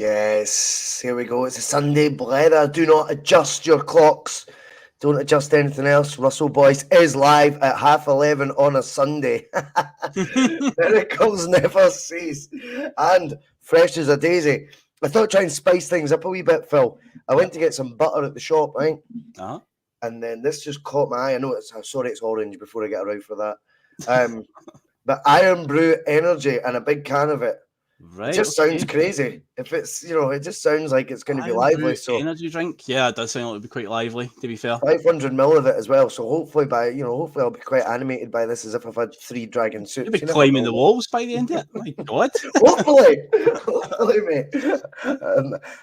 Yes, here we go. It's a Sunday Blether. Do not adjust your clocks. Don't adjust anything else. Russell Boyce is live at 11:30 on a Sunday. Miracles never cease. And fresh as a daisy. I thought I'd try and spice things up a wee bit, Phil. I went to get some butter at the shop, right? Uh-huh. And then this just caught my eye. I know it's orange before I get around for that. But Iron Brew Energy and a big can of it. Right. It just sounds crazy. If it's, it just sounds like it's going to be lively. So energy drink, yeah, it does sound like it would be quite lively, to be fair. 500 ml of it as well. So hopefully hopefully I'll be quite animated by this, as if I've had 3 dragon suits. You'll be climbing the walls by the end of it. My God. hopefully, mate.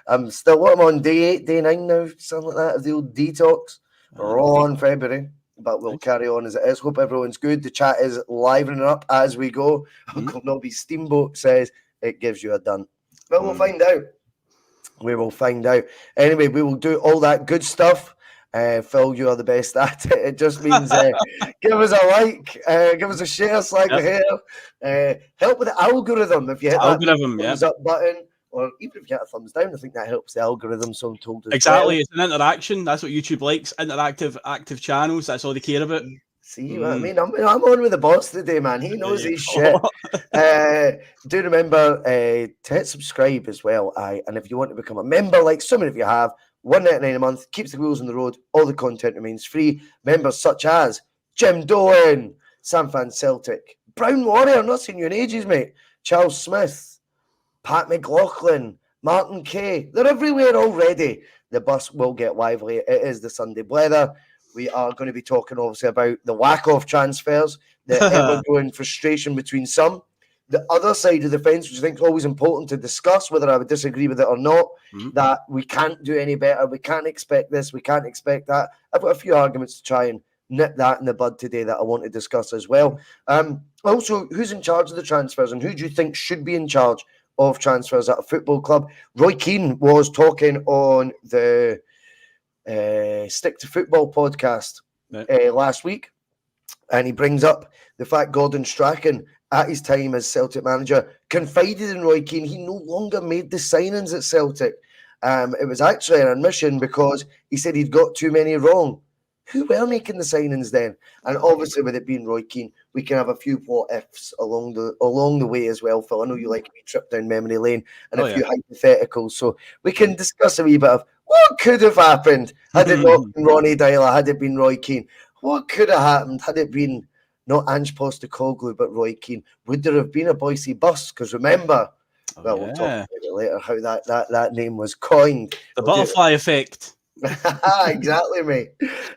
I'm still, I'm on day 8, day 9 now, something like that, of the old detox. We're all on February, but we'll carry on as it is. Hope everyone's good. The chat is livening up as we go. Uncle Nobby Steamboat says it gives you a dun. But we'll find out. We will find out. Anyway, we will do all that good stuff. Phil, you are the best at it. It just means give us a like, give us a share, slag the hair. Help with the algorithm if you hit that thumbs up button, or even if you hit a thumbs down. I think that helps the algorithm, so I'm told. Exactly. Well. It's an interaction. That's what YouTube likes. Active channels. That's all they care about. See what I mean? I'm on with the boss today, man. He knows his shit. Do remember to hit subscribe as well. And if you want to become a member, like so many of you have, $1.99 a month, keeps the wheels on the road. All the content remains free. Members such as Jim Dolan, Sam Fan Celtic, Brown Warrior, not seen you in ages, mate. Charles Smith, Pat McLaughlin, Martin Kay. They're everywhere already. The bus will get lively. It is the Sunday Blether. We are going to be talking, obviously, about the whack-off transfers, the ever-growing frustration between some. The other side of the fence, which I think is always important to discuss, whether I would disagree with it or not, that we can't do any better, we can't expect this, we can't expect that. I've got a few arguments to try and nip that in the bud today that I want to discuss as well. Also, who's in charge of the transfers, and who do you think should be in charge of transfers at a football club? Roy Keane was talking on the Stick to Football podcast last week, and he brings up the fact Gordon Strachan, at his time as Celtic manager, confided in Roy Keane. He no longer made the signings at Celtic. It was actually an admission because he said he'd got too many wrong. Who were making the signings then? And obviously, with it being Roy Keane, we can have a few what ifs along the way as well, Phil. I know you like me trip down memory lane and a few hypotheticals, so we can discuss a wee bit of what could have happened had it not been Ronnie Dyler, had it been Roy Keane. What could have happened had it been not Ange Postecoglou but Roy Keane? Would there have been a Boise bus? Because remember, we'll talk about it later how that name was coined. The butterfly effect. Exactly, mate.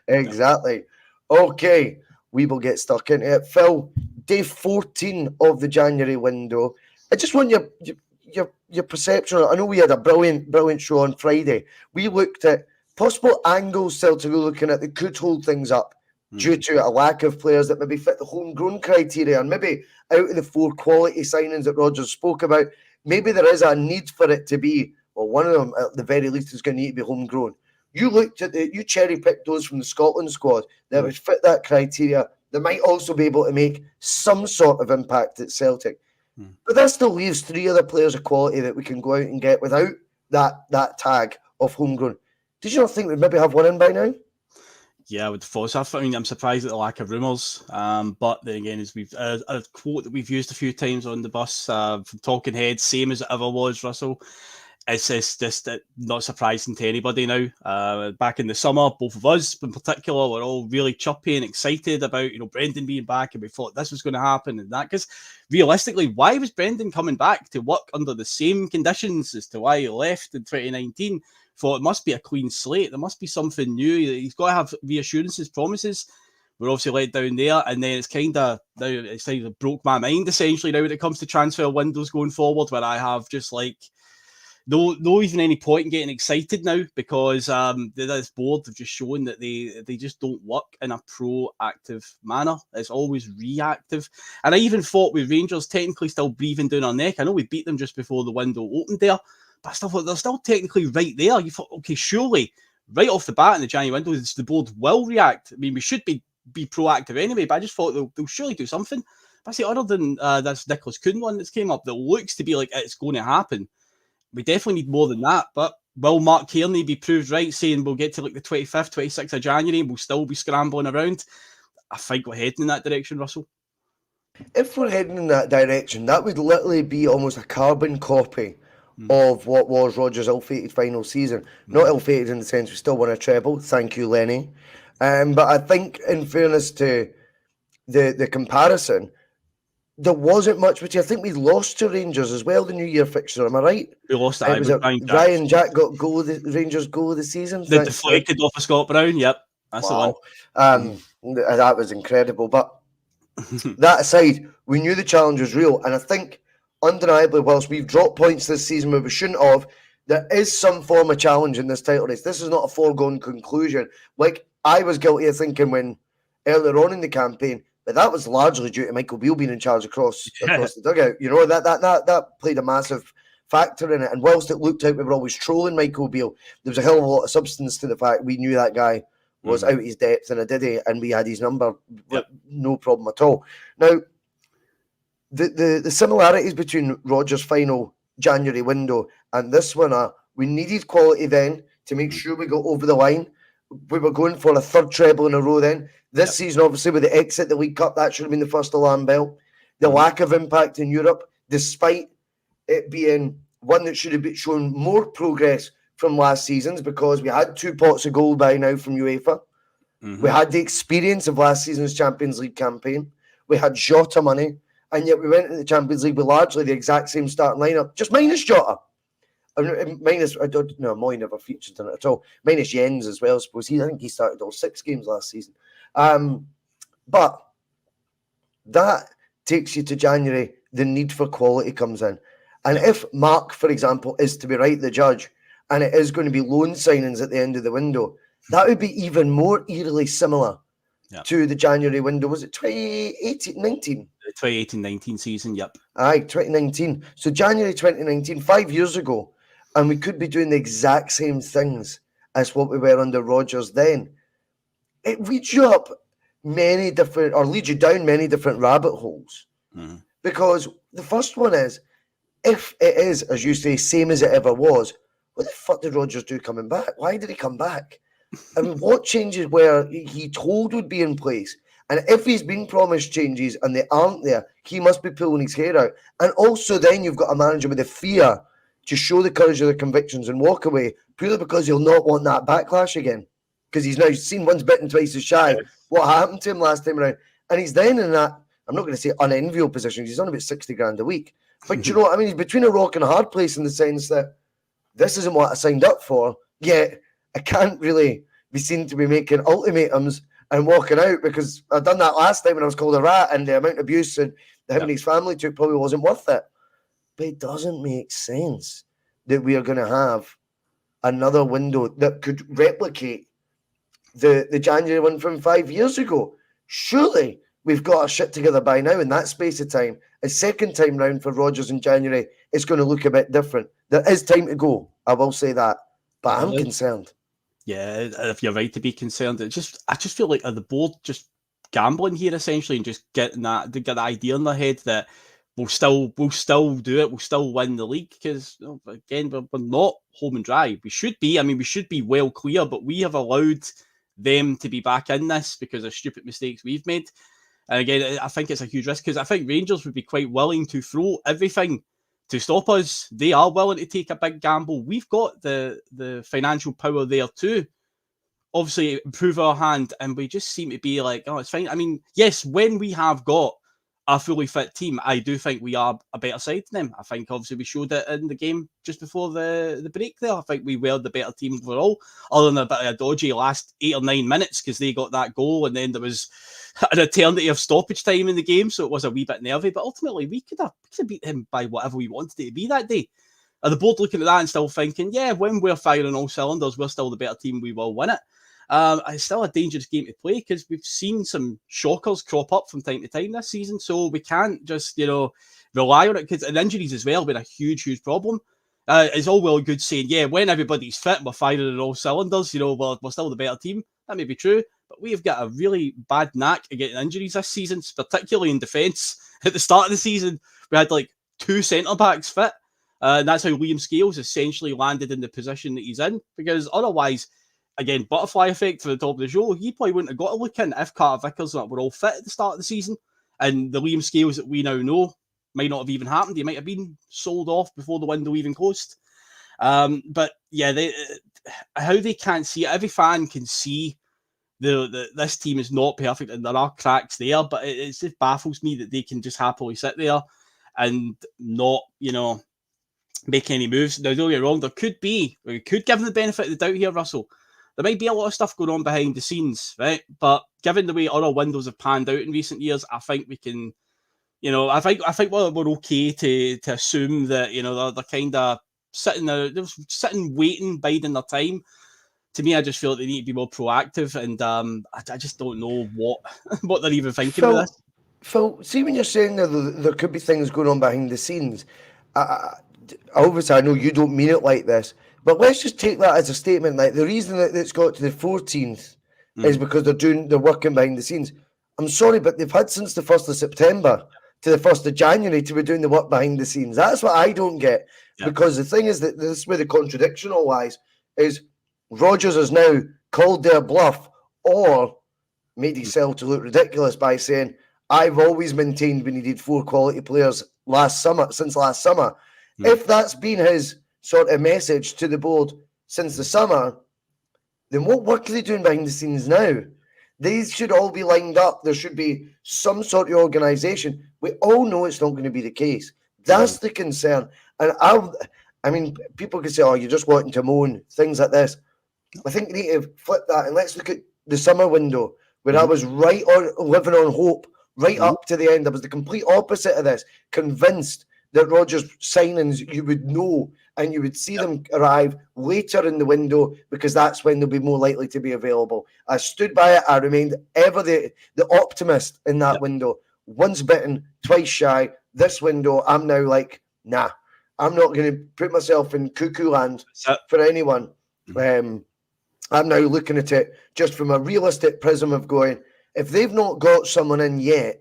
Exactly. Okay, we will get stuck into it. Phil, day 14 of the January window. I just want your perception. I know we had a brilliant show on Friday. We looked at possible angles Celtic were looking at that could hold things up due to a lack of players that maybe fit the homegrown criteria, and maybe out of the 4 quality signings that Rodgers spoke about, maybe there is a need for it to be, well, one of them at the very least is going to need to be homegrown. You looked at you cherry-picked those from the Scotland squad that would fit that criteria. They might also be able to make some sort of impact at Celtic. But that still leaves 3 other players of quality that we can go out and get without that tag of homegrown. Did you not think we'd maybe have one in by now? Yeah, I would thought so. I mean, I'm surprised at the lack of rumours. But then again, as we've a quote that we've used a few times on the bus from Talking Heads, same as it ever was, Russell. It's just not surprising to anybody now. Back in the summer, both of us in particular were all really chirpy and excited about Brendan being back, and we thought this was going to happen and that. Because realistically, why was Brendan coming back to work under the same conditions as to why he left in 2019? Thought it must be a clean slate. There must be something new. He's got to have reassurances, promises. We're obviously let down there, and then it's kind of broke my mind essentially now when it comes to transfer windows going forward, where I have just like. No even any point in getting excited now, because this board have just shown that they just don't work in a proactive manner. It's always reactive. And I even thought with Rangers technically still breathing down our neck. I know we beat them just before the window opened there, but I still thought they're still technically right there. You thought, okay, surely right off the bat in the January window, the board will react. I mean, we should be proactive anyway, but I just thought they'll surely do something. But I say, other than this Nicolas Kuhn one that's came up that looks to be like it's going to happen, we definitely need more than that. But will Marc Cairney be proved right, saying we'll get to like the 25th, 26th of January and we'll still be scrambling around? I think we're heading in that direction, Russell. If we're heading in that direction, that would literally be almost a carbon copy of what was Rodgers' ill-fated final season. Not ill-fated in the sense we still won a treble. Thank you, Lenny. But I think, in fairness to the comparison, there wasn't much, which I think we lost to Rangers as well, the New Year fixture. Am I right? We lost It was Ryan Jack got Rangers goal of the season. The deflected off of Scott Brown. Yep, that's the one. That was incredible. But that aside, we knew the challenge was real, and I think undeniably, whilst we've dropped points this season where we shouldn't have, there is some form of challenge in this title race. This is not a foregone conclusion. Like I was guilty of thinking when earlier on in the campaign, but that was largely due to Michael Beale being in charge across the dugout. You know, that played a massive factor in it. And whilst it looked like we were always trolling Michael Beale, there was a hell of a lot of substance to the fact we knew that guy was out of his depth and a diddy, and we had his number, no problem at all. Now, the similarities between Rodgers' final January window and this one are we needed quality then to make sure we got over the line. We were going for a third treble in a row then. This season, obviously, with the exit, the League Cup, that should have been the first alarm bell. The lack of impact in Europe, despite it being one that should have shown more progress from last season's, because we had 2 pots of gold by now from UEFA. We had the experience of last season's Champions League campaign. We had Jota money, and yet we went into the Champions League with largely the exact same starting lineup, just minus Jota. Minus, I don't know, Moy never featured in it at all. Minus Jens as well, I suppose. I think he started all 6 games last season. But that takes you to January. The need for quality comes in. And if Mark, for example, is to be right the judge, and it is going to be loan signings at the end of the window, that would be even more eerily similar to the January window. Was it 2018-19? The 2018-19 season, yep. Aye, 2019. So January 2019, 5 years ago, and we could be doing the exact same things as what we were under Rodgers then. It leads you up leads you down many different rabbit holes. Because the first one is, if it is, as you say, same as it ever was, what the fuck did Rodgers do coming back? Why did he come back? I mean, what changes were he told would be in place? And if he's been promised changes and they aren't there, he must be pulling his hair out. And also then you've got a manager with the fear to show the courage of their convictions and walk away, purely because he'll not want that backlash again. Because he's now seen once bitten, twice as shy. What happened to him last time around? And he's then in that, I'm not going to say unenviable position, he's on about 60 grand a week. But you know what I mean? He's between a rock and a hard place in the sense that this isn't what I signed up for, yet I can't really be seen to be making ultimatums and walking out, because I've done that last time when I was called a rat, and the amount of abuse that him and his family took probably wasn't worth it. But it doesn't make sense that we are going to have another window that could replicate the January one from 5 years ago. Surely we've got our shit together by now in that space of time. A second time round for Rodgers in January, it's going to look a bit different. There is time to go, I will say that, but I'm concerned. Yeah, if you're right to be concerned, I just feel like the board just gambling here essentially, and just getting that, they get the idea in their head that we'll still do it, we'll still win the league, because again we're not home and dry. We should be. I mean, we should be well clear, but we have allowed them to be back in this because of stupid mistakes we've made. And again, I think it's a huge risk, because I think Rangers would be quite willing to throw everything to stop us. They are willing to take a big gamble. We've got the financial power there too. Obviously, improve our hand, and we just seem to be like, oh, it's fine. I mean, yes, when we have got a fully fit team, I do think we are a better side than them. I think obviously we showed it in the game just before the break there. I think we were the better team overall, other than a bit of a dodgy last 8 or 9 minutes because they got that goal, and then there was an eternity of stoppage time in the game, so it was a wee bit nervy. But ultimately, we could have beat him by whatever we wanted it to be that day. Are the board looking at that and still thinking, yeah, when we're firing all cylinders, we're still the better team, we will win it? It's still a dangerous game to play, because we've seen some shockers crop up from time to time this season, so we can't just, rely on it, because injuries as well have been a huge, huge problem. It's all well and good saying, yeah, when everybody's fit, we're firing on all cylinders, we're still the better team. That may be true, but we have got a really bad knack at getting injuries this season, particularly in defence. At the start of the season, we had like 2 centre-backs fit. And that's how Liam Scales essentially landed in the position that he's in, because otherwise, again, butterfly effect for the top of the show, he probably wouldn't have got a look in if Carter Vickers were all fit at the start of the season. And the Liam Scales that we now know might not have even happened. He might have been sold off before the window even closed. But yeah, how they can't see it, every fan can see this team is not perfect and there are cracks there, but it just baffles me that they can just happily sit there and not, make any moves. Now, don't get me wrong, we could give them the benefit of the doubt here, Russell. There might be a lot of stuff going on behind the scenes, right? But given the way other windows have panned out in recent years, I think we can, I think we're okay to assume that, they're kind of sitting there, they're sitting, waiting, biding their time. To me, I just feel like they need to be more proactive, and I just don't know what they're even thinking with this. Phil, see, when you're saying there could be things going on behind the scenes, obviously I know you don't mean it like this, but let's just take that as a statement. Like, the reason that it's got to the 14th is because they're working behind the scenes. I'm sorry, but they've had since the 1st of September to the 1st of January to be doing the work behind the scenes. That's what I don't get. Yeah. Because the thing is that this is where the contradiction all lies, is Rodgers has now called their bluff or made himself to look ridiculous by saying, I've always maintained we needed 4 quality players since last summer. If that's been his sort of message to the board since the summer, then what work are they doing behind the scenes now? These should all be lined up. There should be some sort of organisation. We all know it's not going to be the case. That's the concern. And I mean, people could say, oh, you're just wanting to moan, things like this. I think you need to flip that and let's look at the summer window where I was right on living on hope right up to the end. I was the complete opposite of this, convinced that Rodgers signings you would know and you would see them arrive later in the window because that's when they'll be more likely to be available. I stood by it. I remained ever the optimist in that window. Once bitten, twice shy. This window, I'm now like, nah, I'm not going to put myself in cuckoo land for anyone. I'm now looking at it just from a realistic prism of going, if they've not got someone in yet,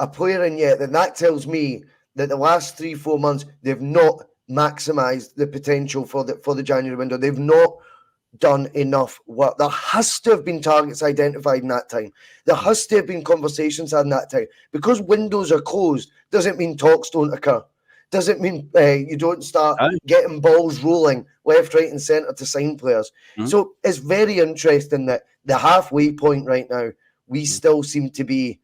a player in yet, then that tells me that the last 3-4 months, they've not maximised the potential for the January window. They've not done enough work. There has to have been targets identified in that time. There has to have been conversations had in that time. Because windows are closed doesn't mean talks don't occur. Doesn't mean you don't start getting balls rolling left, right and centre to sign players. So it's very interesting that the halfway point right now, we still seem to be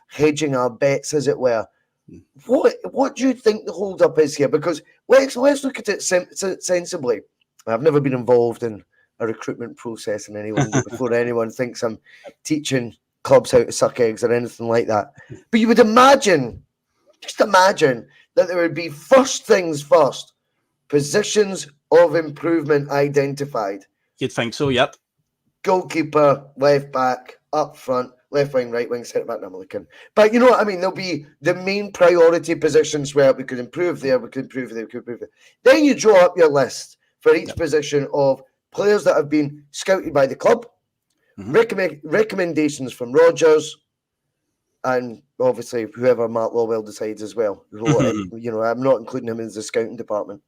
hedging our bets, as it were. What do you think the hold-up is here? Because let's look at it sensibly. I've never been involved in a recruitment process in any way before anyone thinks I'm teaching clubs how to suck eggs or anything like that. But you would just imagine that there would be first things first, positions of improvement identified. You'd think so, yep. Goalkeeper, left back, up front, left wing, right wing, centre back, I'm looking. But you know what I mean? There'll be the main priority positions where we could improve there, we could improve there, we could improve there. Then you draw up your list for each position of players that have been scouted by the club, recommendations from Rodgers, and obviously whoever Mark Lawwell decides as well. I'm not including him in the scouting department.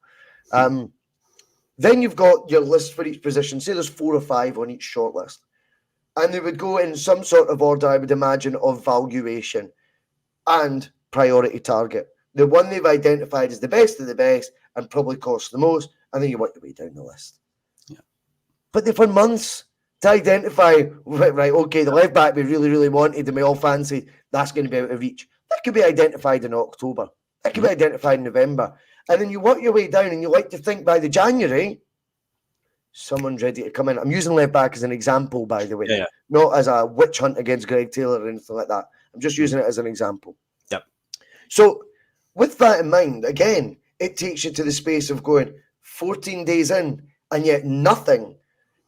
Then you've got your list for each position. Say there's 4 or 5 on each shortlist. And they would go in some sort of order, I would imagine, of valuation and priority target. The one they've identified as the best of the best and probably costs the most, and then you work your way down the list. Yeah. But they've had months to identify, right, okay, the left back we really, really wanted and we all fancied, that's going to be out of reach. That could be identified in October. That could be identified in November. And then you work your way down and you like to think by the January, someone's ready to come in. I'm using left back as an example, by the way, not as a witch hunt against Greg Taylor or anything like that. I'm just using it as an example. Yep. So with that in mind, again, it takes you to the space of going 14 days in and yet nothing.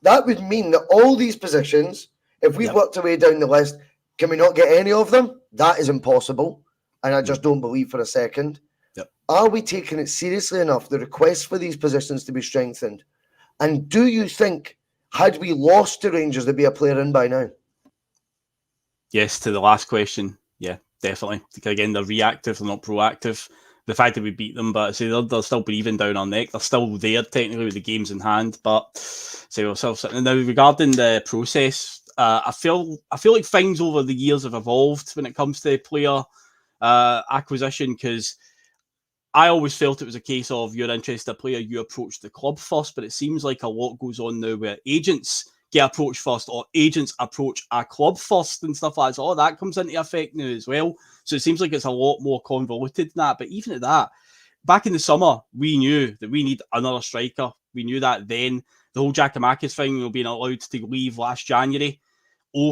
That would mean that all these positions, if we've worked our way down the list, can we not get any of them? That is impossible. And I just don't believe for a second. Yep. Are we taking it seriously enough, the request for these positions to be strengthened? And do you think, had we lost to Rangers, there'd be a player in by now? Yes, to the last question. Yeah, definitely. Because again, they're reactive, they're not proactive. the fact that we beat them, but say they're still breathing down our neck. They're still there technically with the games in hand, but say ourselves. Now regarding the process, I feel like things over the years have evolved when it comes to player acquisition, because I always felt it was a case of you're interested in a player, you approach the club first, but it seems like a lot goes on now where agents get approached first, or agents approach a club first and stuff like that. So all that comes into effect now as well. So it seems like it's a lot more convoluted than that. But even at that, back in the summer, we knew that we need another striker. We knew that then. The whole Giakoumakis thing, being allowed to leave last January.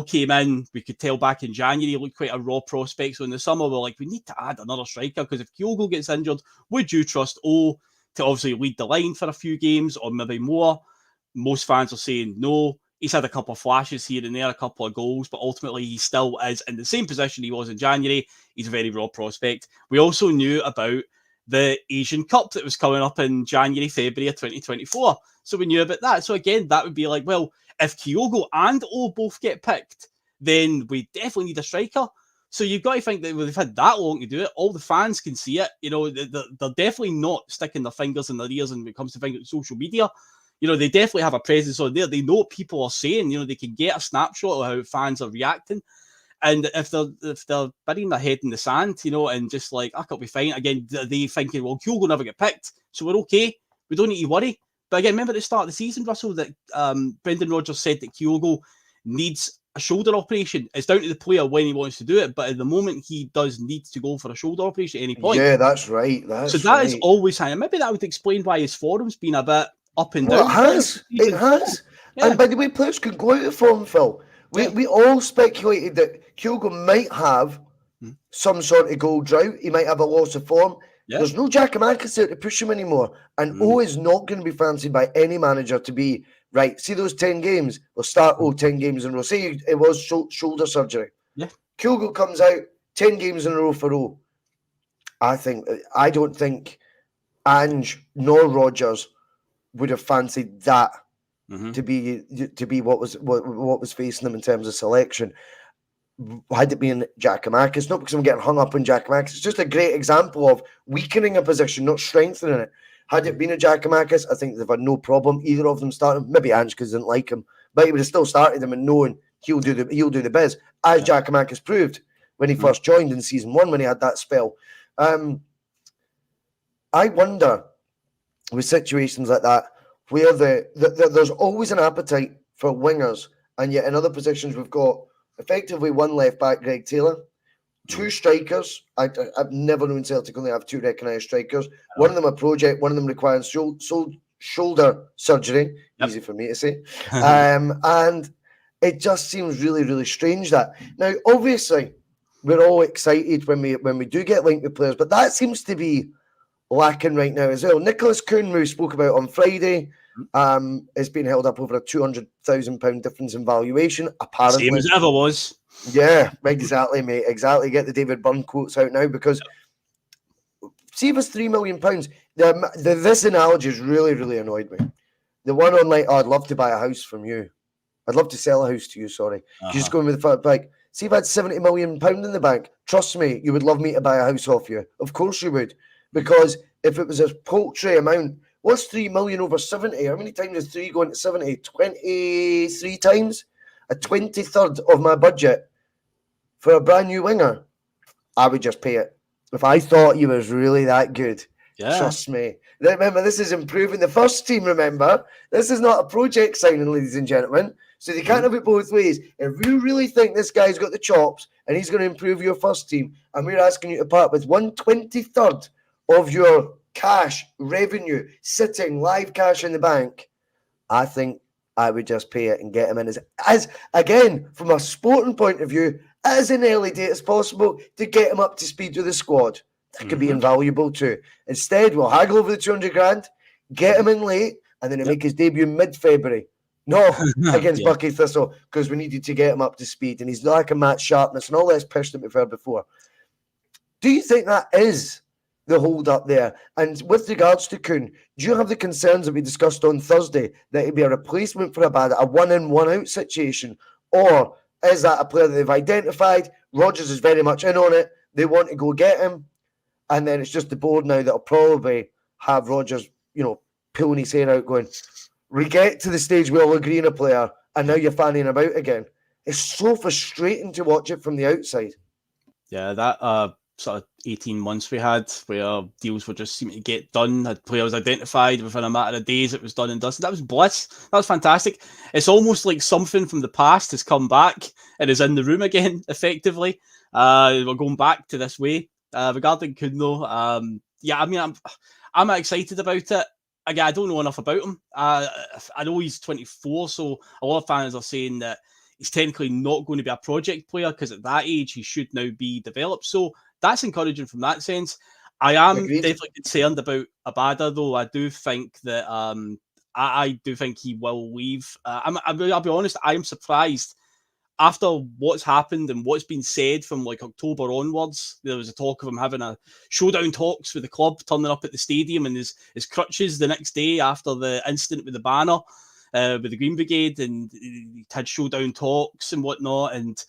Came in, we could tell back in January, he looked quite a raw prospect. So in the summer, we're like, we need to add another striker, because if Kyogo gets injured, would you trust to obviously lead the line for a few games or maybe more? Most fans are saying no. He's had a couple of flashes here and there, a couple of goals, but ultimately he still is in the same position he was in January. He's a very raw prospect. We also knew about the Asian Cup that was coming up in January, February of 2024. So we knew about that. So again, that would be like, well, if Kyogo and O both get picked, then we definitely need a striker. So you've got to think that they've had that long to do it. All the fans can see it. You know, they're definitely not sticking their fingers in their ears when it comes to things like social media. You know, they definitely have a presence on there. They know what people are saying. You know, they can get a snapshot of how fans are reacting. And if they're burying their head in the sand, you know, and just like, I could be fine. Again, they thinking, well, Kyogo never get picked, so we're okay. We don't need to worry. But again, remember at the start of the season, Russell, that Brendan Rodgers said that Kyogo needs a shoulder operation. It's down to the player when he wants to do it, but at the moment he does need to go for a shoulder operation at any point. Yeah, that's right. So that is always happening. Maybe that would explain why his form's been a bit up and down. It has. It has. Yeah. And by the way, players could go out of form, Phil. We all speculated that Kyogo might have some sort of goal drought. He might have a loss of form. Yeah. There's no Giakoumakis there to push him anymore. And O is not going to be fancied by any manager to be, right, see those 10 games? We'll start 10 games in a row. Say it was shoulder surgery. Yeah. Kyogo comes out, 10 games in a row for O. I don't think Ange nor Rodgers would have fancied that to be what was facing them in terms of selection. Had it been Giakoumakis, not because I'm getting hung up on Giakoumakis, it's just a great example of weakening a position, not strengthening it. Had it been a Giakoumakis, I think they've had no problem either of them starting. Maybe Ange because they didn't like him, but he would have still started him and knowing he'll do the biz, as Giakoumakis proved when he first joined in season 1 when he had that spell. I wonder with situations like that where there's always an appetite for wingers, and yet in other positions we've got effectively one left back, Greg Taylor, 2 strikers. I've never known Celtic only have 2 recognised strikers. One of them a project, one of them requiring shoulder surgery. Yep. Easy for me to say. And it just seems really, really strange that. Now, obviously, we're all excited when we do get linked with players, but that seems to be lacking right now as well. Nicolas Kuhn, we spoke about on Friday, has been held up over a £200,000 difference in valuation. Apparently, same as it ever was. Yeah, exactly, mate. Exactly. Get the David Byrne quotes out now, because see if it's £3 million. This analogy has really, really annoyed me. The one on like, I'd love to buy a house from you. I'd love to sell a house to you. Sorry, just going with the fact, like, see if I had £70 million in the bank. Trust me, you would love me to buy a house off you. Of course you would, because if it was a paltry amount. What's 3 million over 70? How many times is 3 going to 70? 23 times? A 23rd of my budget for a brand new winger. I would just pay it. If I thought he was really that good, trust me. Remember, this is improving the first team, remember? This is not a project signing, ladies and gentlemen. So they can't have it both ways. If you really think this guy's got the chops and he's going to improve your first team, and we're asking you to part with 1/23 of your cash revenue sitting live cash in the bank, I think I would just pay it and get him in as again, from a sporting point of view, as an early date as possible to get him up to speed with the squad. That could be invaluable too. Instead, we'll haggle over the 200 grand, get him in late, and then he'll make his debut mid-February. No, against Bucky Thistle, because we needed to get him up to speed, and he's lacking match sharpness and all this pish that we've heard before. Do you think that is the hold up there? And with regards to Kuhn, do you have the concerns that we discussed on Thursday that it'd be a replacement for a one-in, one-out situation? Or is that a player that they've identified? Rodgers is very much in on it. They want to go get him. And then it's just the board now that'll probably have Rodgers, pulling his hair out going, we get to the stage we all agree on a player and now you're fanning him out again. It's so frustrating to watch it from the outside. Yeah, that sort of 18 months we had where deals were just seeming to get done, had players identified within a matter of days, it was done and dusted. That was bliss. That was fantastic. It's almost like something from the past has come back and is in the room again, effectively. We're going back to this way. Regarding Kuhn, though, I'm excited about it. Again, I don't know enough about him. I know he's 24, so a lot of fans are saying that he's technically not going to be a project player because at that age he should now be developed. So that's encouraging from that sense. I am definitely concerned about Abada, though. I do think that I do think he will leave. I'll be honest, I am surprised. After what's happened and what's been said from like October onwards, there was a talk of him having a showdown talks with the club, turning up at the stadium and his crutches the next day after the incident with the banner with the Green Brigade, and he had showdown talks and whatnot. And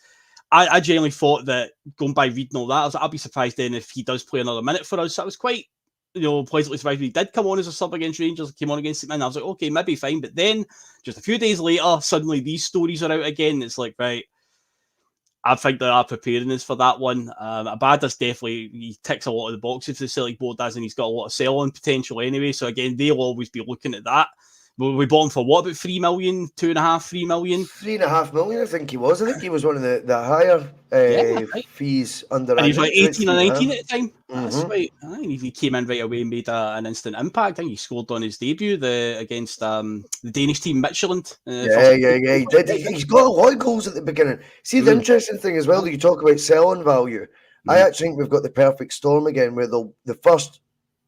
I genuinely thought that, going by reading all that, I'll be surprised then if he does play another minute for us. So I was quite pleasantly surprised when he did come on as a sub against Rangers, came on against him, and I was like, okay, maybe fine. But then, just a few days later, suddenly these stories are out again. It's like, right, I think they are preparing us for that one. Abada's definitely, he ticks a lot of the boxes the Celtic board does, and he's got a lot of sell-on potential anyway. So again, they'll always be looking at that. We bought him for what, about 3 million, 2.5, 3 million? 3.5 million, I think he was. I think he was one of the higher fees under. And he was like 18 or 19 at the time. Mm-hmm. That's right. I think he came in right away and made an instant impact. I think he scored on his debut against the Danish team Midtjylland. Yeah, he did. He's got a lot of goals at the beginning. See, the interesting thing as well, that you talk about selling value. I actually think we've got the perfect storm again, where the first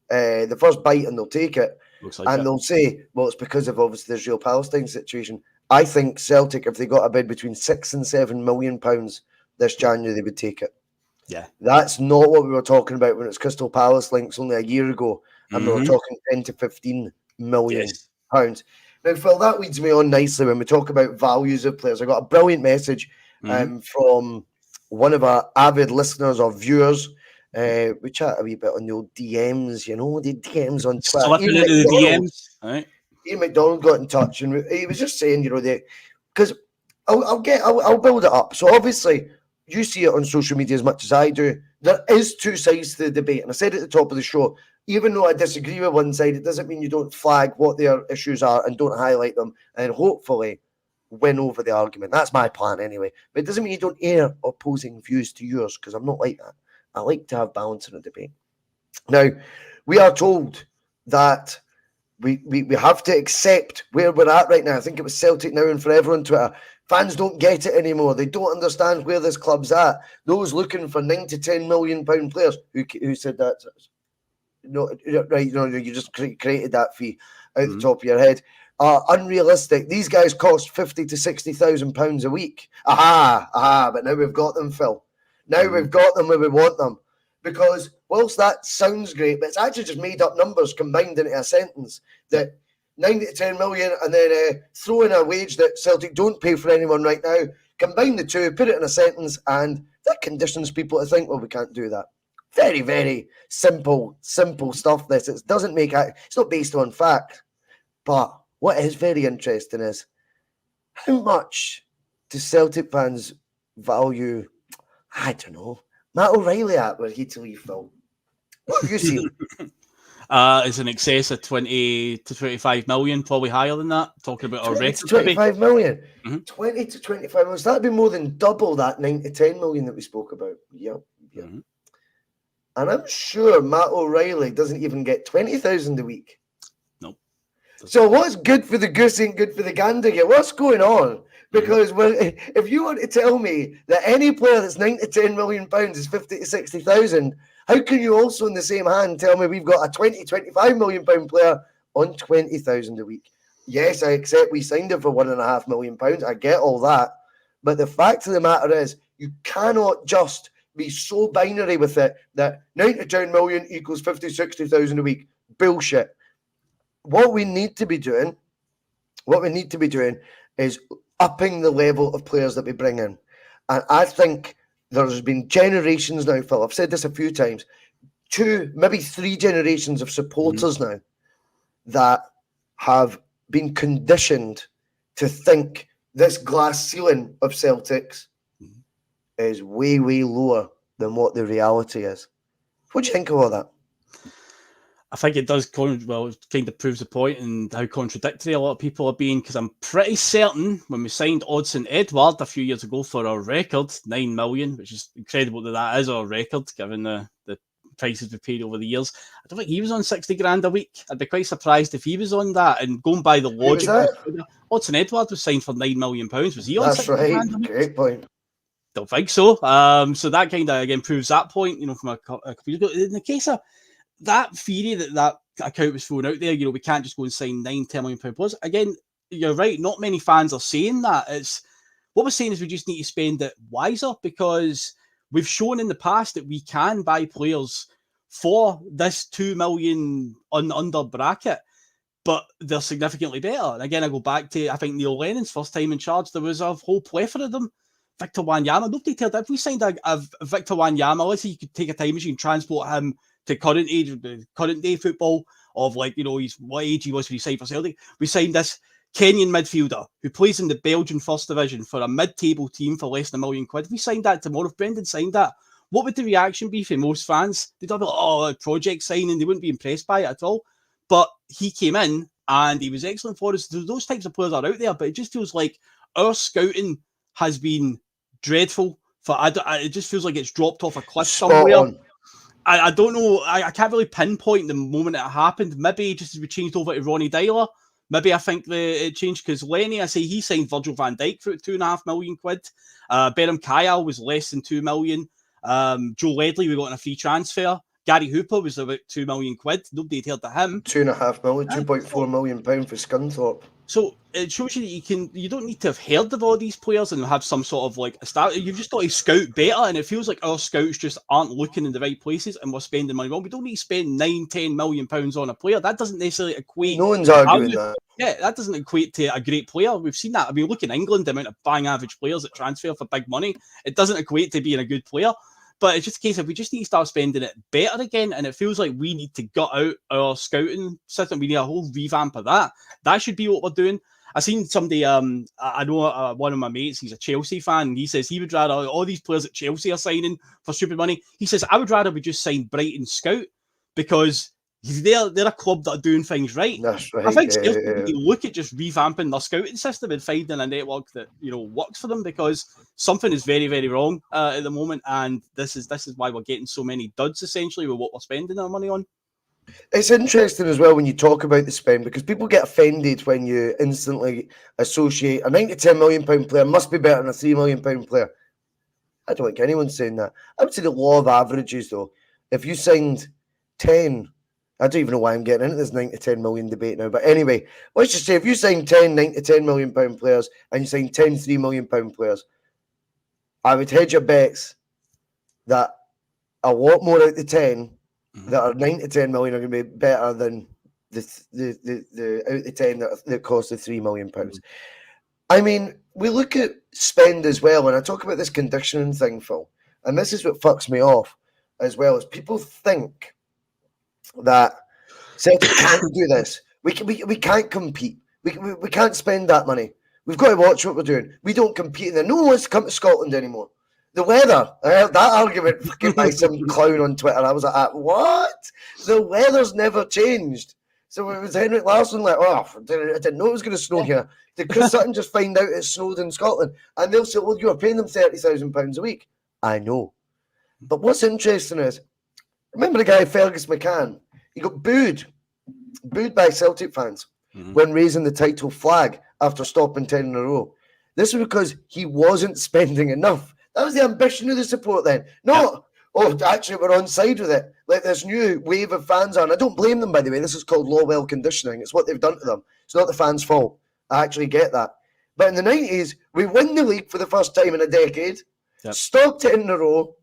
bite and they'll take it. And they'll say, well, it's because of obviously the Israel-Palestine situation. I think Celtic, if they got a bid between £6 and £7 million this January, they would take it. Yeah. That's not what we were talking about when it was Crystal Palace links only a year ago, and we were talking 10 to 15 million pounds. Now, Phil, that leads me on nicely when we talk about values of players. I got a brilliant message from one of our avid listeners or viewers. We chat a wee bit on the old DMs, the DMs on Twitter. Slipping into the DMs. Right. Ian McDonald got in touch and he was just saying, because I'll build it up. So obviously, you see it on social media as much as I do. There is two sides to the debate, and I said at the top of the show, even though I disagree with one side, it doesn't mean you don't flag what their issues are and don't highlight them, and hopefully win over the argument. That's my plan anyway. But it doesn't mean you don't air opposing views to yours, because I'm not like that. I like to have balance in a debate. Now, we are told that we have to accept where we're at right now. I think it was Celtic Now and Forever on Twitter. Fans don't get it anymore. They don't understand where this club's at. Those looking for £9 to £10 million players, who said that? No, right? You just created that fee out the top of your head. Are unrealistic. These guys cost £50,000 to £60,000 a week. But now we've got them, Phil. Now we've got them where we want them. Because whilst that sounds great, but it's actually just made up numbers combined into a sentence that 9 to 10 million, and then throw in a wage that Celtic don't pay for anyone right now, combine the two, put it in a sentence, and that conditions people to think, well, we can't do that. Very, very simple stuff, this. It doesn't make it's not based on fact. But what is very interesting is how much do Celtic fans value, I don't know, Matt O'Reilly at where he to leave, Phil? What have you seen? It's in excess of 20 to 25 million, probably higher than that. Talking about our record. 25 million. 20 to 25 million. So that'd be more than double that 9 to 10 million that we spoke about. Yep. And I'm sure Matt O'Reilly doesn't even get 20,000 a week. Nope. So what's good for the goose ain't good for the gander here? What's going on? Because if you want to tell me that any player that's 9 to 10 million pounds is 50 to 60,000, how can you also in the same hand tell me we've got a 20, 25 million pound player on 20,000 a week? Yes, I accept we signed him for £1.5 million. I get all that. But the fact of the matter is, you cannot just be so binary with it that 9 to 10 million equals 50, 60,000 a week. Bullshit. What we need to be doing is upping the level of players that we bring in. And I think there's been generations now, Phil, I've said this a few times, 2, maybe 3 generations of supporters now that have been conditioned to think this glass ceiling of Celtics is way, way lower than what the reality is. What do you think of all that? I think it does, it kind of proves the point and how contradictory a lot of people are being, because I'm pretty certain when we signed Odsonne Edouard a few years ago for our record, 9 million, which is incredible that is our record, given the prices we paid over the years. I don't think he was on 60 grand a week. I'd be quite surprised if he was on that. And going by the logic, Odsonne Edouard was signed for £9 million. Was he on 60 grand a week? Great point. Don't think so. So that kind of, again, proves that point, from a couple years ago. In the case of that theory that account was thrown out there, we can't just go and sign £10 million players. Again, you're right. Not many fans are saying that. It's what we're saying is we just need to spend it wiser, because we've shown in the past that we can buy players for this 2 million under bracket, but they're significantly better. And again, I go back to, I think, Neil Lennon's first time in charge. There was a whole plethora of them. Victor Wanyama, nobody told that if we signed a Victor Wanyama, let's say you could take a time machine, transport him to current day football of he's what age he was when he signed for Celtic. We signed this Kenyan midfielder who plays in the Belgian first division for a mid-table team for less than £1 million. If we signed that tomorrow, if Brendan signed that, what would the reaction be for most fans? They'd all be like, oh, a project signing. They wouldn't be impressed by it at all. But he came in and he was excellent for us. Those types of players are out there, but it just feels like our scouting has been dreadful. It just feels like it's dropped off a cliff somewhere. I don't know. I can't really pinpoint the moment it happened. Maybe just as we changed over to Ronnie Dyler, maybe I think it changed because Lenny, I say he signed Virgil van Dijk for £2.5 million. Berham Kayal was less than 2 million. Joe Ledley, we got on a free transfer. Gary Hooper was about £2 million. Nobody had heard of him. 2.5 million, £2.4 million for Scunthorpe. So it shows you that you don't need to have heard of all these players and have some sort of you've just got to scout better, and it feels like our scouts just aren't looking in the right places and we're spending money. Well, we don't need to spend £9-10 million on a player. That doesn't necessarily equate. No one's arguing that. Yeah, that doesn't equate to a great player. We've seen that. I mean, look in England, the amount of bang average players that transfer for big money. It doesn't equate to being a good player. But it's just a case of we just need to start spending it better again. And it feels like we need to gut out our scouting system. We need a whole revamp of that. That should be what we're doing. I seen somebody, I know one of my mates, he's a Chelsea fan, and he says he would rather all these players at Chelsea are signing for stupid money. He says, I would rather we just sign Brighton Scout because they're a club that are doing things right. That's right. I think Celtic look at just revamping their scouting system and finding a network that works for them, because something is very, very wrong at the moment, and this is why we're getting so many duds essentially with what we're spending our money on. It's interesting as well when you talk about the spend, because people get offended when you instantly associate a £9-10 million player must be better than a £3 million player. I don't think anyone's saying that. I would say the law of averages, though. If you signed 10, I don't even know why I'm getting into this £9-10 million debate now, but anyway, let's just say if you sign 10 £9-10 million players and you sign 10 £3 million players, I would hedge your bets that a lot more out of the 10 that are 9-10 million are going to be better than the out of the 10 that cost the £3 million. I mean, we look at spend as well, and I talk about this conditioning thing, Phil, and this is what fucks me off as well, is people think that Celtic can't do this. We can't compete. We can't spend that money. We've got to watch what we're doing. We don't compete in there. No one wants to come to Scotland anymore. The weather. I heard that argument fucking by some clown on Twitter. I was like, what? The weather's never changed. So it was Henrik Larsson like, I didn't know it was going to snow here. Did Chris Sutton just find out it snowed in Scotland? And they'll say, well, you were paying them £30,000 a week. I know. But what's interesting is, remember the guy Fergus McCann? He got booed by Celtic fans when raising the title flag after stopping 10 in a row. This was because he wasn't spending enough. That was the ambition of the support then. Actually, we're on side with it. Like this new wave of fans on. I don't blame them, by the way. This is called Lawwell conditioning. It's what they've done to them. It's not the fans' fault. I actually get that. But in the 90s, we win the league for the first time in a decade, stopped it in a row,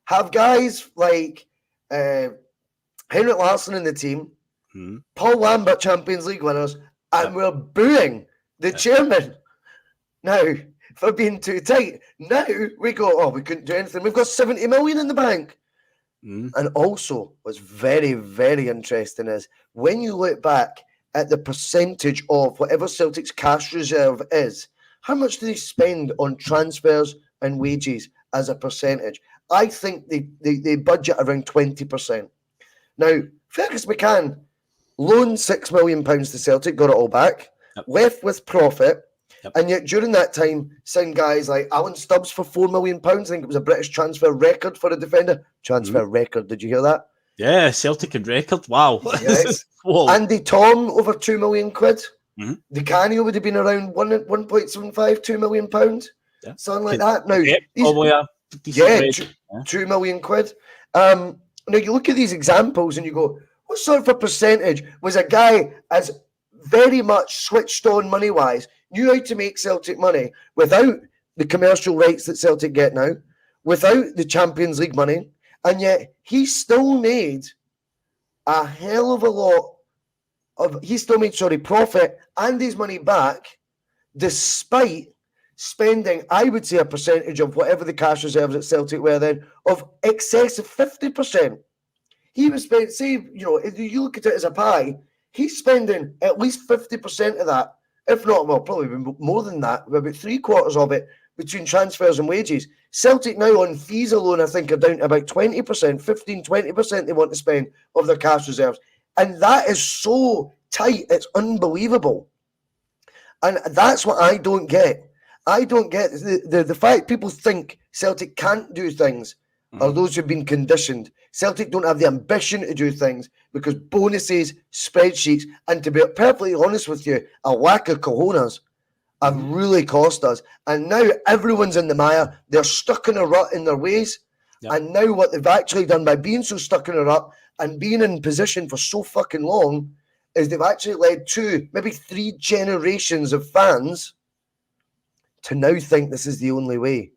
have guys like Henrik Larsson in the team, Paul Lambert Champions League winners, and we're booing the chairman. Now, for being too tight. Now we go, we couldn't do anything. We've got 70 million in the bank. And also, what's very, very interesting is when you look back at the percentage of whatever Celtic's cash reserve is, how much do they spend on transfers and wages as a percentage? I think they budget around 20%. Now, Fergus McCann loaned £6 million to Celtic, got it all back, left with profit, and yet during that time, signed guys like Alan Stubbs for £4 million. I think it was a British transfer record for a defender. Transfer record, did you hear that? Yeah, Celtic and record. Wow. Yes. Andy Tom over £2 million. Di Canio would have been around 1.75, £2 million. Yeah. Something like that. Now, probably a £2 million. Now you look at these examples and you go, what sort of a percentage was a guy as very much switched on money-wise, knew how to make Celtic money without the commercial rights that Celtic get now, without the Champions League money, and yet he still made a hell of a lot of, profit and his money back, despite spending, I would say, a percentage of whatever the cash reserves at Celtic were then, of excess of 50%. He was spending, if you look at it as a pie, he's spending at least 50% of that, if not, well, probably more than that, about 3/4 of it between transfers and wages. Celtic now on fees alone, I think, are down to about 20%, 15-20% they want to spend of their cash reserves. And that is so tight, it's unbelievable. And that's what I don't get. I don't get the fact people think Celtic can't do things are those who've been conditioned. Celtic don't have the ambition to do things because bonuses, spreadsheets, and to be perfectly honest with you, a lack of cojones have really cost us. And now everyone's in the mire. They're stuck in a rut in their ways. Yep. And now what they've actually done by being so stuck in a rut and being in position for so fucking long is they've actually led 2, maybe 3 generations of fans to now think this is the only way.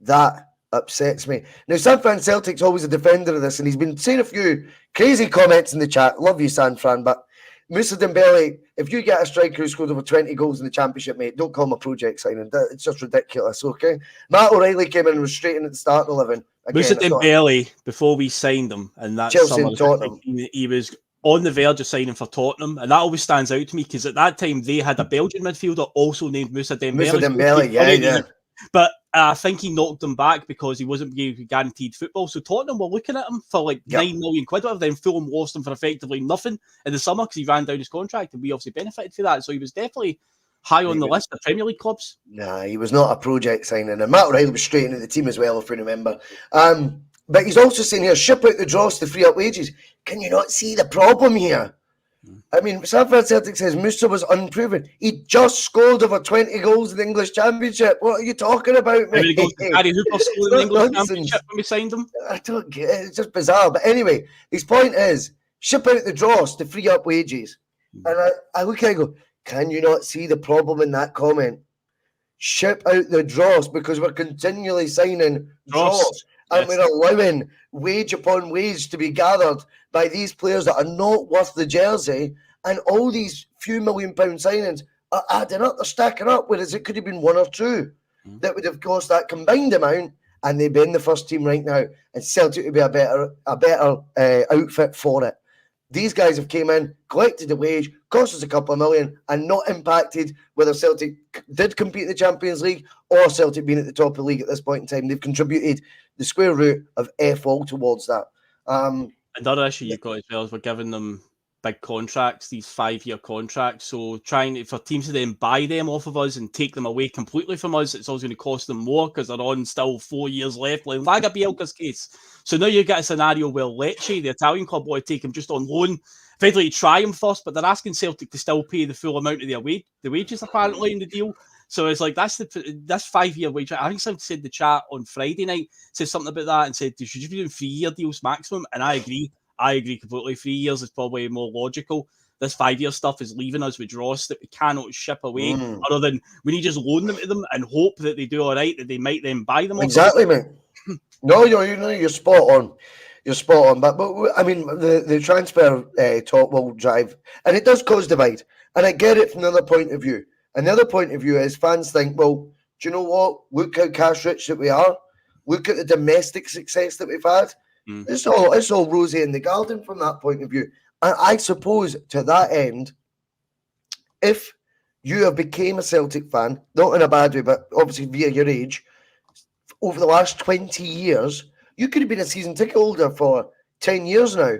That upsets me. Now, San Fran Celtic's always a defender of this, and he's been saying a few crazy comments in the chat. Love you, San Fran, but Moussa Dembele, if you get a striker who scored over 20 goals in the Championship, mate, don't call him a project signing. It's just ridiculous, okay? Matt O'Reilly came in and was straight in at the start 11. Moussa Dembele, before we signed him, and that's Chelsea and Tottenham. He was on the verge of signing for Tottenham, and that always stands out to me because at that time they had a Belgian midfielder also named Moussa Dembele. Moussa Dembele, yeah. But I think he knocked them back because he wasn't being guaranteed football. So Tottenham were looking at him for like £9 million, whatever. Then Fulham lost him for effectively nothing in the summer because he ran down his contract, and we obviously benefited from that. So he was definitely high on the list of Premier League clubs. Nah, he was not a project signing. And Matt O'Reilly was straight into the team as well, if we remember. But he's also saying here, ship out the dross to free up wages. Can you not see the problem here? I mean, San Fran Celtic says Moussa was unproven. He just scored over 20 goals in the English Championship. What are you talking about, mate? Gary Hooper scored in the English Championship when we signed him. I don't get it. It's just bizarre. But anyway, his point is, ship out the dross to free up wages. And I look at it and go, can you not see the problem in that comment? Ship out the dross because we're continually signing dross. And we're allowing wage upon wage to be gathered by these players that are not worth the jersey. And all these few £1 million signings are adding up, they're stacking up, whereas it could have been 1 or 2 that would have cost that combined amount, and they'd be in the first team right now. And Celtic would be a better outfit for it. These guys have came in, collected the wage, cost us a couple of million, and not impacted whether Celtic did compete in the Champions League or Celtic being at the top of the league at this point in time. They've contributed the square root of F all towards that. Another issue you've got as well is we're giving them big contracts, these 5-year contracts. So trying for teams to then buy them off of us and take them away completely from us, it's always going to cost them more because they're on still 4 years left, like Laga Bielka's case. So now you get a scenario where Lecce, the Italian club, want to take him just on loan, effectively try him first, but they're asking Celtic to still pay the full amount of the wages apparently in the deal. So it's like that's 5-year wage. I think someone said in the chat on Friday night, said something about that and said they should be doing 3-year deals maximum. And I agree completely. 3 years is probably more logical. This 5-year stuff is leaving us with dross that we cannot ship away, other than we need to just loan them to them and hope that they do all right, that they might then buy them. Exactly, mate. No, you're spot on. You're spot on. But I mean, the transfer talk will drive, and it does cause divide. And I get it from another point of view. Another point of view is fans think, well, do you know what? Look how cash rich that we are. Look at the domestic success that we've had. It's all rosy in the garden from that point of view. And I suppose to that end, if you have became a Celtic fan, not in a bad way, but obviously via your age, over the last 20 years, you could have been a season ticket holder for 10 years now,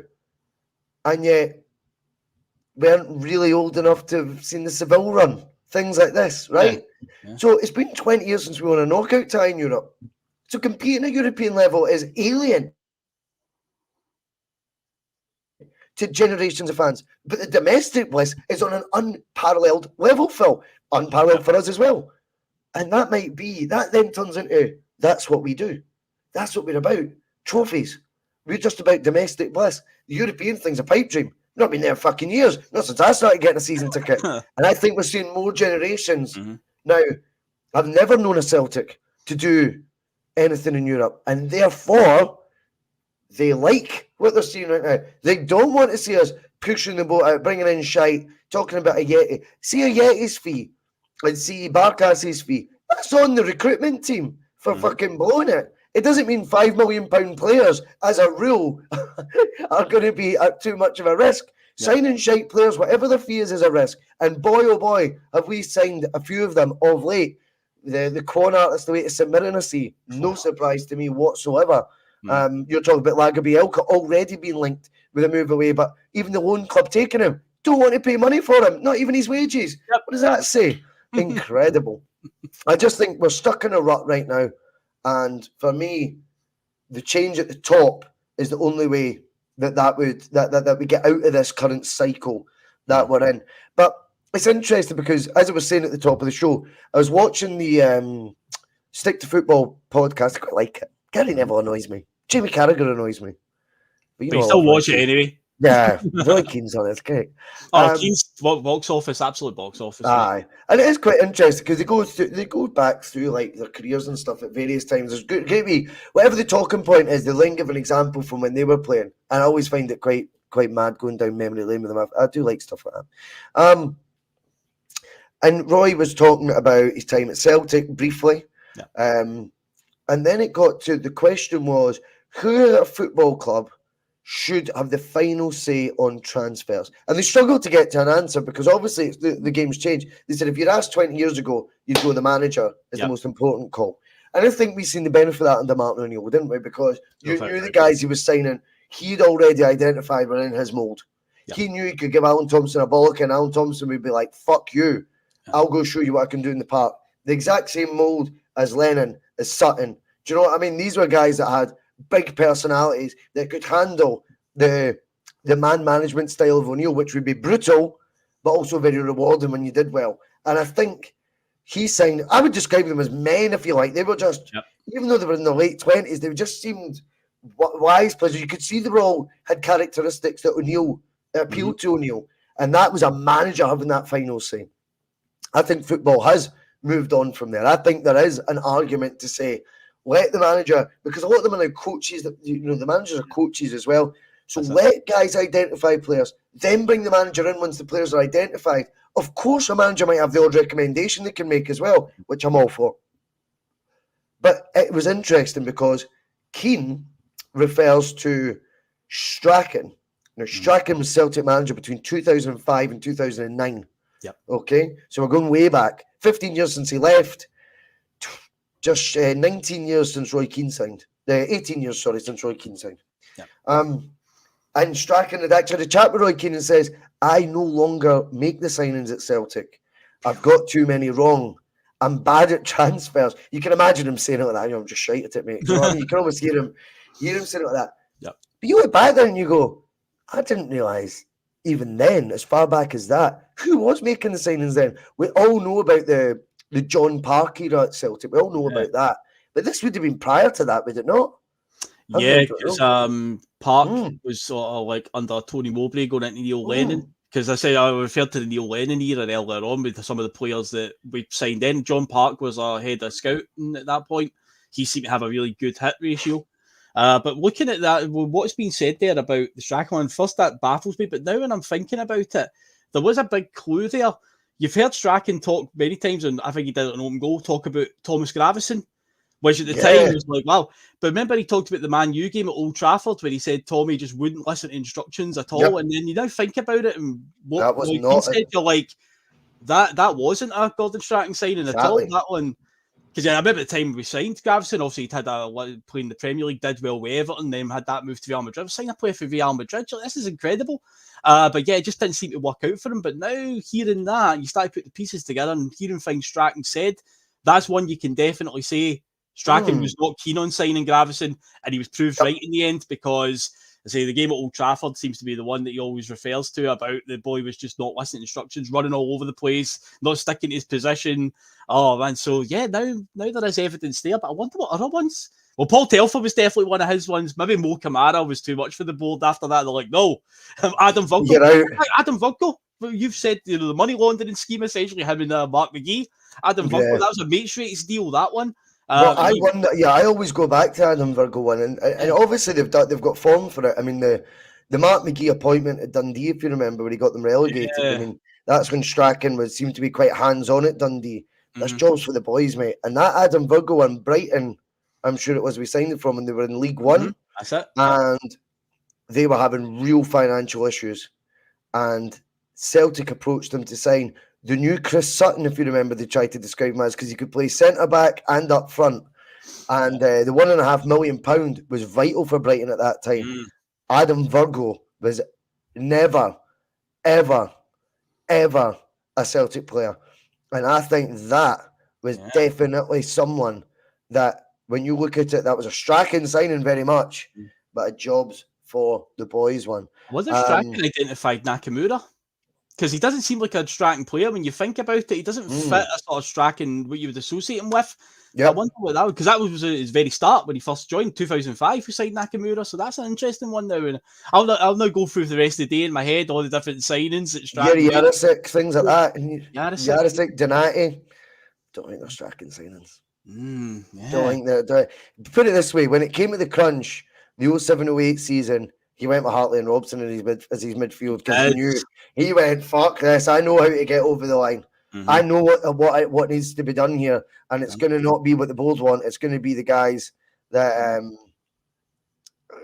and yet weren't really old enough to have seen the Seville run, things like this, right? Yeah. So it's been 20 years since we won a knockout tie in Europe. So competing at European level is alien to generations of fans. But the domestic bliss is on an unparalleled level, Phil. Unparalleled for us as well. And that then turns into, that's what we do. That's what we're about. Trophies. We're just about domestic bliss. The European thing's a pipe dream. Not been there fucking years. Not since I started getting a season ticket. And I think we're seeing more generations. Now, I've never known a Celtic to do anything in Europe. And therefore, they like what they're seeing right now. They don't want to see us pushing the boat out, bringing in shite, talking about a Yeti. See a Yeti's fee and see Barkas's fee. That's on the recruitment team for fucking blowing it. It doesn't mean £5 million players, as a rule, are going to be at too much of a risk. Signing shite players, whatever the fee is a risk. And boy, oh boy, have we signed a few of them of late. The Quan artist, the way to St Mirren, no surprise to me whatsoever. You're talking about Lagabielka already being linked with a move away, but even the loan club taking him don't want to pay money for him, not even his wages. What does that say? Incredible. I just think we're stuck in a rut right now. And for me, the change at the top is the only way that we get out of this current cycle that we're in. But it's interesting because, as I was saying at the top of the show, I was watching the Stick to Football podcast. I quite like it. Gary Neville annoys me. Jamie Carragher annoys me. But you still watch it anyway. Yeah, Roy Keane's on it. It's great. Keane's box office, absolute box office. Aye, and it is quite interesting because they go back through like their careers and stuff at various times. There's great whatever the talking point is, they then give an example from when they were playing, and I always find it quite mad going down memory lane with them. I do like stuff like that. And Roy was talking about his time at Celtic briefly, and then it got to the question was who at a football club should have the final say on transfers. And they struggled to get to an answer because obviously the game's changed. They said if you'd asked 20 years ago, you'd go the manager is the most important call. And I think we've seen the benefit of that under Martin O'Neill, didn't we? Because you knew the guys he was signing, he'd already identified were in his mould. He knew he could give Alan Thompson a bollock and Alan Thompson would be like, fuck you. I'll go show you what I can do in the park. The exact same mould as Lennon, as Sutton. Do you know what I mean? These were guys that had big personalities that could handle the man management style of O'Neill, which would be brutal, but also very rewarding when you did well. And I think he signed, I would describe them as men, if you like. They were just, even though they were in their late 20s, they just seemed wise players. You could see they all had characteristics that O'Neill appealed to O'Neill. And that was a manager having that final say. I think football has moved on from there. I think there is an argument to say, let the manager, because a lot of them are now coaches, that the managers are coaches as well. So let guys identify players, then bring the manager in once the players are identified. Of course, a manager might have the odd recommendation they can make as well, which I'm all for. But it was interesting because Keane refers to Strachan. Now, Strachan was Celtic manager between 2005 and 2009. Okay, so we're going way back. 15 years since he left. Just 19 years since Roy Keane signed. 18 years, sorry, since Roy Keane signed. And Strachan had actually had a chat with Roy Keane and says, I no longer make the signings at Celtic. I've got too many wrong. I'm bad at transfers. You can imagine him saying it like that. I'm just shite at it, mate. You know what I mean? You can almost hear him saying it like that. But you look back there and you go, I didn't realise even then, as far back as that, who was making the signings then? We all know about the John Park era at Celtic. We all know about that. But this would have been prior to that, would it not? Yeah, because Park was sort of like under Tony Mowbray going into Neil Lennon. Because I referred to the Neil Lennon era earlier on with some of the players that we signed in. John Park was our head of scouting at that point. He seemed to have a really good hit ratio. But looking at that, what's been said there about the Strachan one, first that baffles me. But now when I'm thinking about it, there was a big clue there. You've heard Strachan talk many times, and I think he did it on Open Goal, talk about Thomas Gravison. which at the time was like, wow. But remember he talked about the Man U game at Old Trafford where he said Tommy just wouldn't listen to instructions at all. And then you now think about it and what Roy Keane said, you're like, that wasn't a Gordon Strachan signing at all. That one. Because I remember at the time we signed Gravesen, obviously he'd had playing the Premier League, did well with Everton, then had that move to Real Madrid. Sign a player for Real Madrid. Like, this is incredible. But yeah, it just didn't seem to work out for him. But now hearing that, you start to put the pieces together and hearing things Strachan said, that's one you can definitely say Strachan was not keen on signing Gravesen, and he was proved right in the end, because I say the game at Old Trafford seems to be the one that he always refers to about the boy was just not listening to instructions, running all over the place, not sticking to his position. Oh man, so yeah, now there is evidence there, but I wonder what other ones. Well, Paul Telfer was definitely one of his ones. Maybe Mo Kamara was too much for the board after that. They're like, no, Adam Vogel. Adam Vogel. You've said the money laundering scheme, essentially him and Mark McGee. Adam Vogel, that was a mates rates deal, that one. Well, I wonder. Yeah, I always go back to Adam Virgo one, and obviously they've got form for it. I mean, the Mark McGee appointment at Dundee, if you remember, when he got them relegated. I mean, that's when Strachan seemed to be quite hands on at Dundee. That's jobs for the boys, mate. And that Adam Virgo one, Brighton, I'm sure it was we signed it from when they were in League One. That's it. And they were having real financial issues, and Celtic approached them to sign the new Chris Sutton, if you remember, they tried to describe him as, because he could play centre-back and up front. And the £1.5 million was vital for Brighton at that time. Adam Virgo was never, ever, ever a Celtic player. And I think that was definitely someone that, when you look at it, that was a Strachan signing very much, but a jobs for the boys one. Was it Strachan identified Nakamura? Because he doesn't seem like a Strachan player when you think about it. He doesn't fit a sort of Strachan what you would associate him with. I wonder what that was, because that was his very start when he first joined, 2005. We signed Nakamura, so that's an interesting one now. And I'll now go through the rest of the day in my head all the different signings that Strachan. Yarasek, things like that. Yarasek, Donati. Don't think they're Strachan signings. Don't think they're. Put it this way: when it came to the crunch, the 07-08 season, he went with Hartley and Robson as his midfield, because he knew, he went, fuck this, I know how to get over the line. I know what needs to be done here, and it's going to not be what the board want. It's going to be the guys that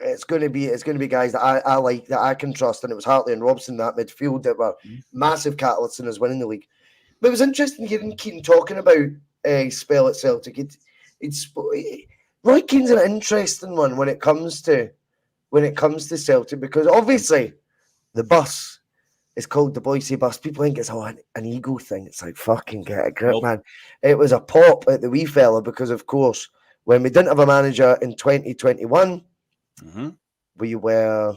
it's going to be guys that I like, that I can trust. And it was Hartley and Robson, that midfield, that were massive catalysts in us winning the league. But it was interesting hearing Keane talking about a spell at Celtic. Roy Keane's an interesting one when it comes to Celtic, because obviously the bus is called the Boise bus. People think it's an ego thing. It's like, fucking get a grip, man. It was a pop at the wee fella, because of course when we didn't have a manager in 2021, we were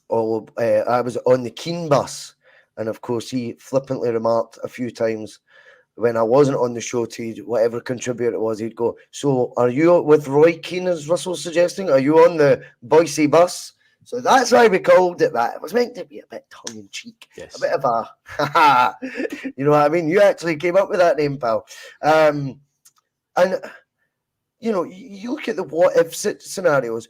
all I was on the Keane bus, and of course he flippantly remarked a few times when I wasn't on the show to whatever contributor it was, he'd go, so are you with Roy Keane, as Russell's suggesting? Are you on the Boise bus? So that's why we called it that. It was meant to be a bit tongue-in-cheek, a bit of a, you know what I mean? You actually came up with that name, pal. And, you know, you look at the what-if scenarios.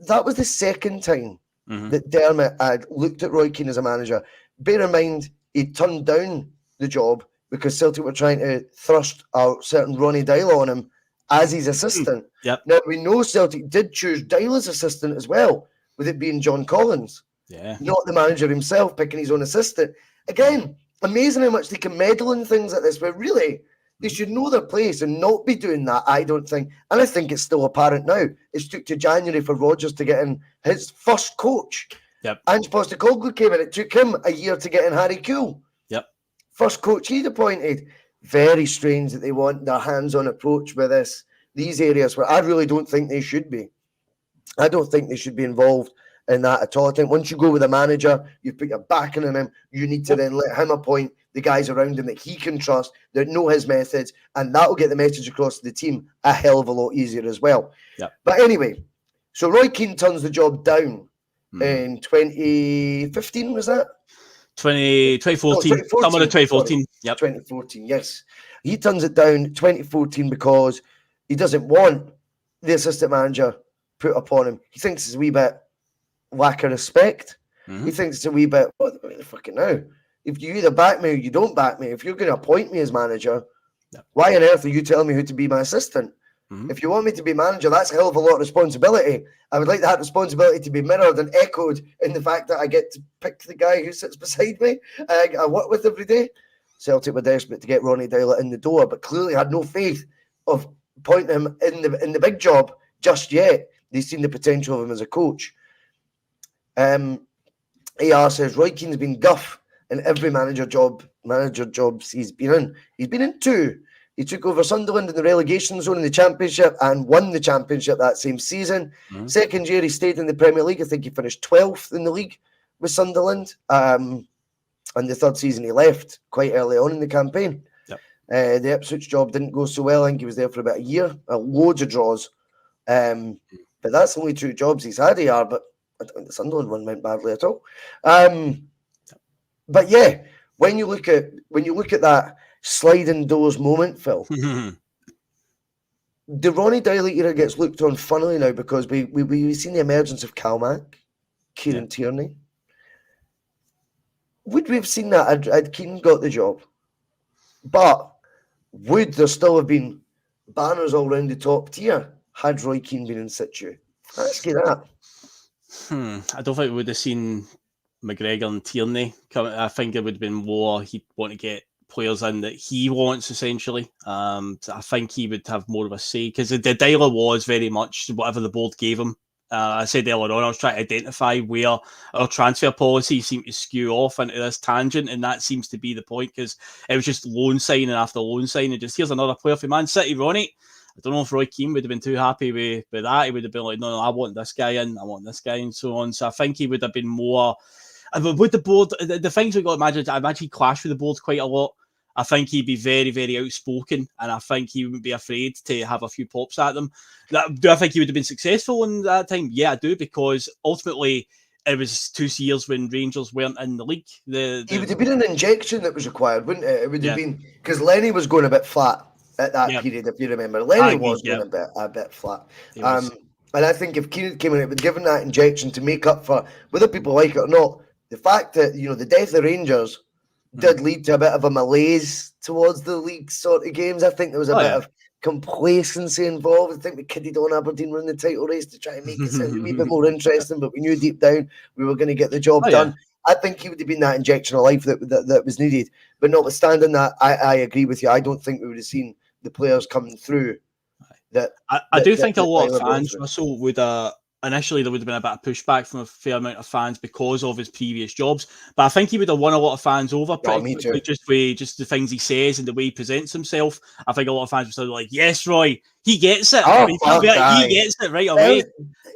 That was the second time that Dermot had looked at Roy Keane as a manager. Bear in mind, he turned down the job because Celtic were trying to thrust a certain Ronnie Dyla on him as his assistant. Now, we know Celtic did choose Dyla's assistant as well, with it being John Collins. Not the manager himself picking his own assistant. Again, amazing how much they can meddle in things like this, but really, they should know their place and not be doing that, I don't think. And I think it's still apparent now. It's took to January for Rodgers to get in his first coach. Ange Postecoglou came in. It took him a year to get in Harry Kuehl. First coach he'd appointed. Very strange that they want their hands-on approach with these areas where I really don't think they should be. I don't think they should be involved in that at all. I think once you go with a manager, you put your backing on him, you need to then let him appoint the guys around him that he can trust, that know his methods, and that will get the message across to the team a hell of a lot easier as well. But anyway, so Roy Keane turns the job down in 2015, was that? 2014. Summer of 2014. 2014, yes. He turns it down 2014 because he doesn't want the assistant manager put upon him. He thinks it's a wee bit lack of respect. He thinks it's a wee bit, what the fucking now? If you either back me or you don't back me, if you're going to appoint me as manager, why on earth are you telling me who to be my assistant? If you want me to be manager, that's a hell of a lot of responsibility. I would like that responsibility to be mirrored and echoed in the fact that I get to pick the guy who sits beside me, I work with every day. Celtic were desperate to get Ronnie Deila in the door, but clearly had no faith of pointing him in the big job just yet. They've seen the potential of him as a coach. AR says Roy Keane's been guff in every manager jobs he's been in. He's been in 2. He took over Sunderland in the relegation zone in the Championship and won the Championship that same season. Second year he stayed in the Premier League. I think he finished 12th in the league with Sunderland. And the third season he left quite early on in the campaign. Yep. The Ipswich job didn't go so well. I think he was there for about a year. Loads of draws. But that's only 2 jobs he's had here. But I don't think the Sunderland one went badly at all. But yeah, when you look at that sliding doors moment, Phil, the Ronnie Deila era gets looked on funnily now because we've seen the emergence of Calmac, Kieran Tierney. Would we have seen that had Keane got the job? But would there still have been banners all around the top tier had Roy Keane been in situ? Ask you that. I don't think we would have seen McGregor and Tierney coming. I think it would have been more he'd want to get players in that he wants, essentially. I think he would have more of a say because the Deila was very much whatever the board gave him. I said earlier on, I was trying to identify where our transfer policy seemed to skew off into this tangent, and that seems to be the point because it was just loan signing after loan signing. Just here's another player for Man City, Ronnie. I don't know if Roy Keane would have been too happy with that. He would have been like, no, I want this guy in, I want this guy, and so on. So I think he would have been more. With the board, the things we got to imagine, I've actually clashed with the board quite a lot. I think he'd be very, very outspoken, and I think he wouldn't be afraid to have a few pops at them. Do I think he would have been successful in that time? Yeah, I do, because ultimately it was 2 years when Rangers weren't in the league. It would have been an injection that was required, wouldn't it? It would have been because Lenny was going a bit flat at that period, if you remember. Lenny was going a bit flat. And I think if Keane came in, it would give him that injection to make up for, whether people like it or not, the fact that, the death of Rangers did lead to a bit of a malaise towards the league sort of games. I think there was a bit of complacency involved. I think the kidded on Aberdeen were in the title race to try and make it sound a wee bit more interesting, but we knew deep down we were going to get the job done. I think he would have been that injection of life that was needed. But notwithstanding that, I agree with you. I don't think we would have seen the players coming through. I do think a lot of fans, Russell, would initially there would have been a bit of pushback from a fair amount of fans because of his previous jobs, but I think he would have won a lot of fans over pretty quickly, just the things he says and the way he presents himself. I think a lot of fans would still be like, yes, Roy, he gets it. He gets it right away.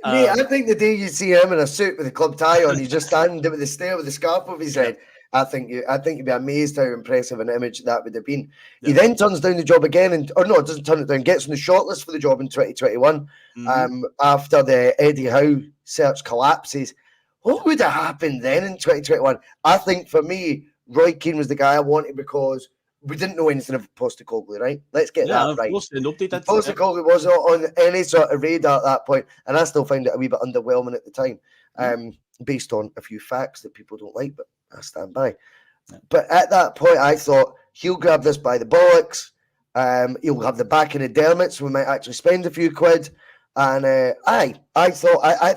Mate, I think the day you see him in a suit with a club tie on, he's just standing there with the stare with the scarf over his head. I think you'd be amazed how impressive an image that would have been. Yeah. He then turns down the job again, doesn't turn it down, gets on the shortlist for the job in 2021 after the Eddie Howe search collapses. What would have happened then in 2021? I think for me, Roy Keane was the guy I wanted because we didn't know anything of Postecoglou, right? Let's get that right. Postecoglou wasn't on any sort of radar at that point, and I still find it a wee bit underwhelming at the time, based on a few facts that people don't like, but I stand by. Yeah. But at that point, I thought he'll grab this by the bollocks. He'll have the backing of Dermot, so we might actually spend a few quid. And I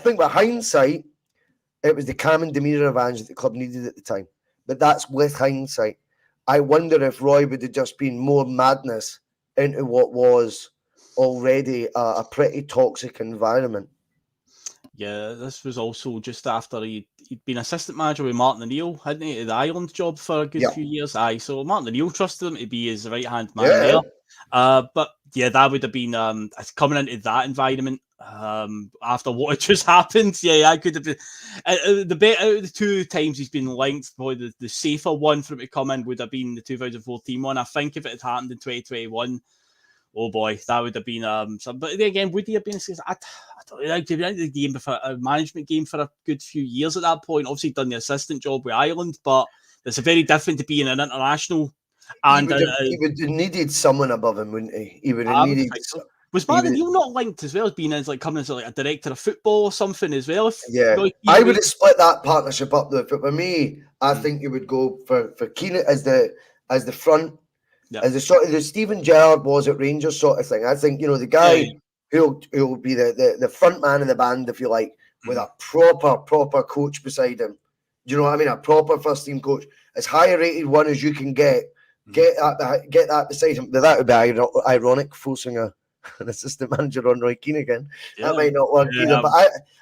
think with hindsight, it was the calm and demeanour advantage that the club needed at the time. But that's with hindsight. I wonder if Roy would have just been more madness into what was already a pretty toxic environment. Yeah, this was also just after he'd been assistant manager with Martin O'Neill, hadn't he, at the Ireland job for a good few years. So Martin O'Neill trusted him to be his right-hand man there. But yeah, that would have been coming into that environment after what had just happened. Yeah, I could have been the bit out of the 2 times he's been linked. Probably the safer one for him to come in would have been the 2014 one. I think if it had happened in 2021. Oh boy, that would have been some. But again, would he have been? I don't know. He'd been out of the game for a management game for a good few years at that point. Obviously, done the assistant job with Ireland, but it's a very different to being an international. And he would have needed someone above him, wouldn't he? He would have needed. So. Was Martin O'Neill not linked as well as being as coming as a director of football or something as well? I would have split that partnership up though. But for me, I think you would go for Keane as the front. as the sort of the Stephen Gerrard was at Rangers sort of thing. I think, you know, the guy who'll be the front man of the band, if you like, with a proper coach beside him. Do you know what I mean? A proper first team coach, as high a rated one as you can get. Get that beside him. That would be ironic, forcing an assistant manager on Roy Keane again. That might not work either. But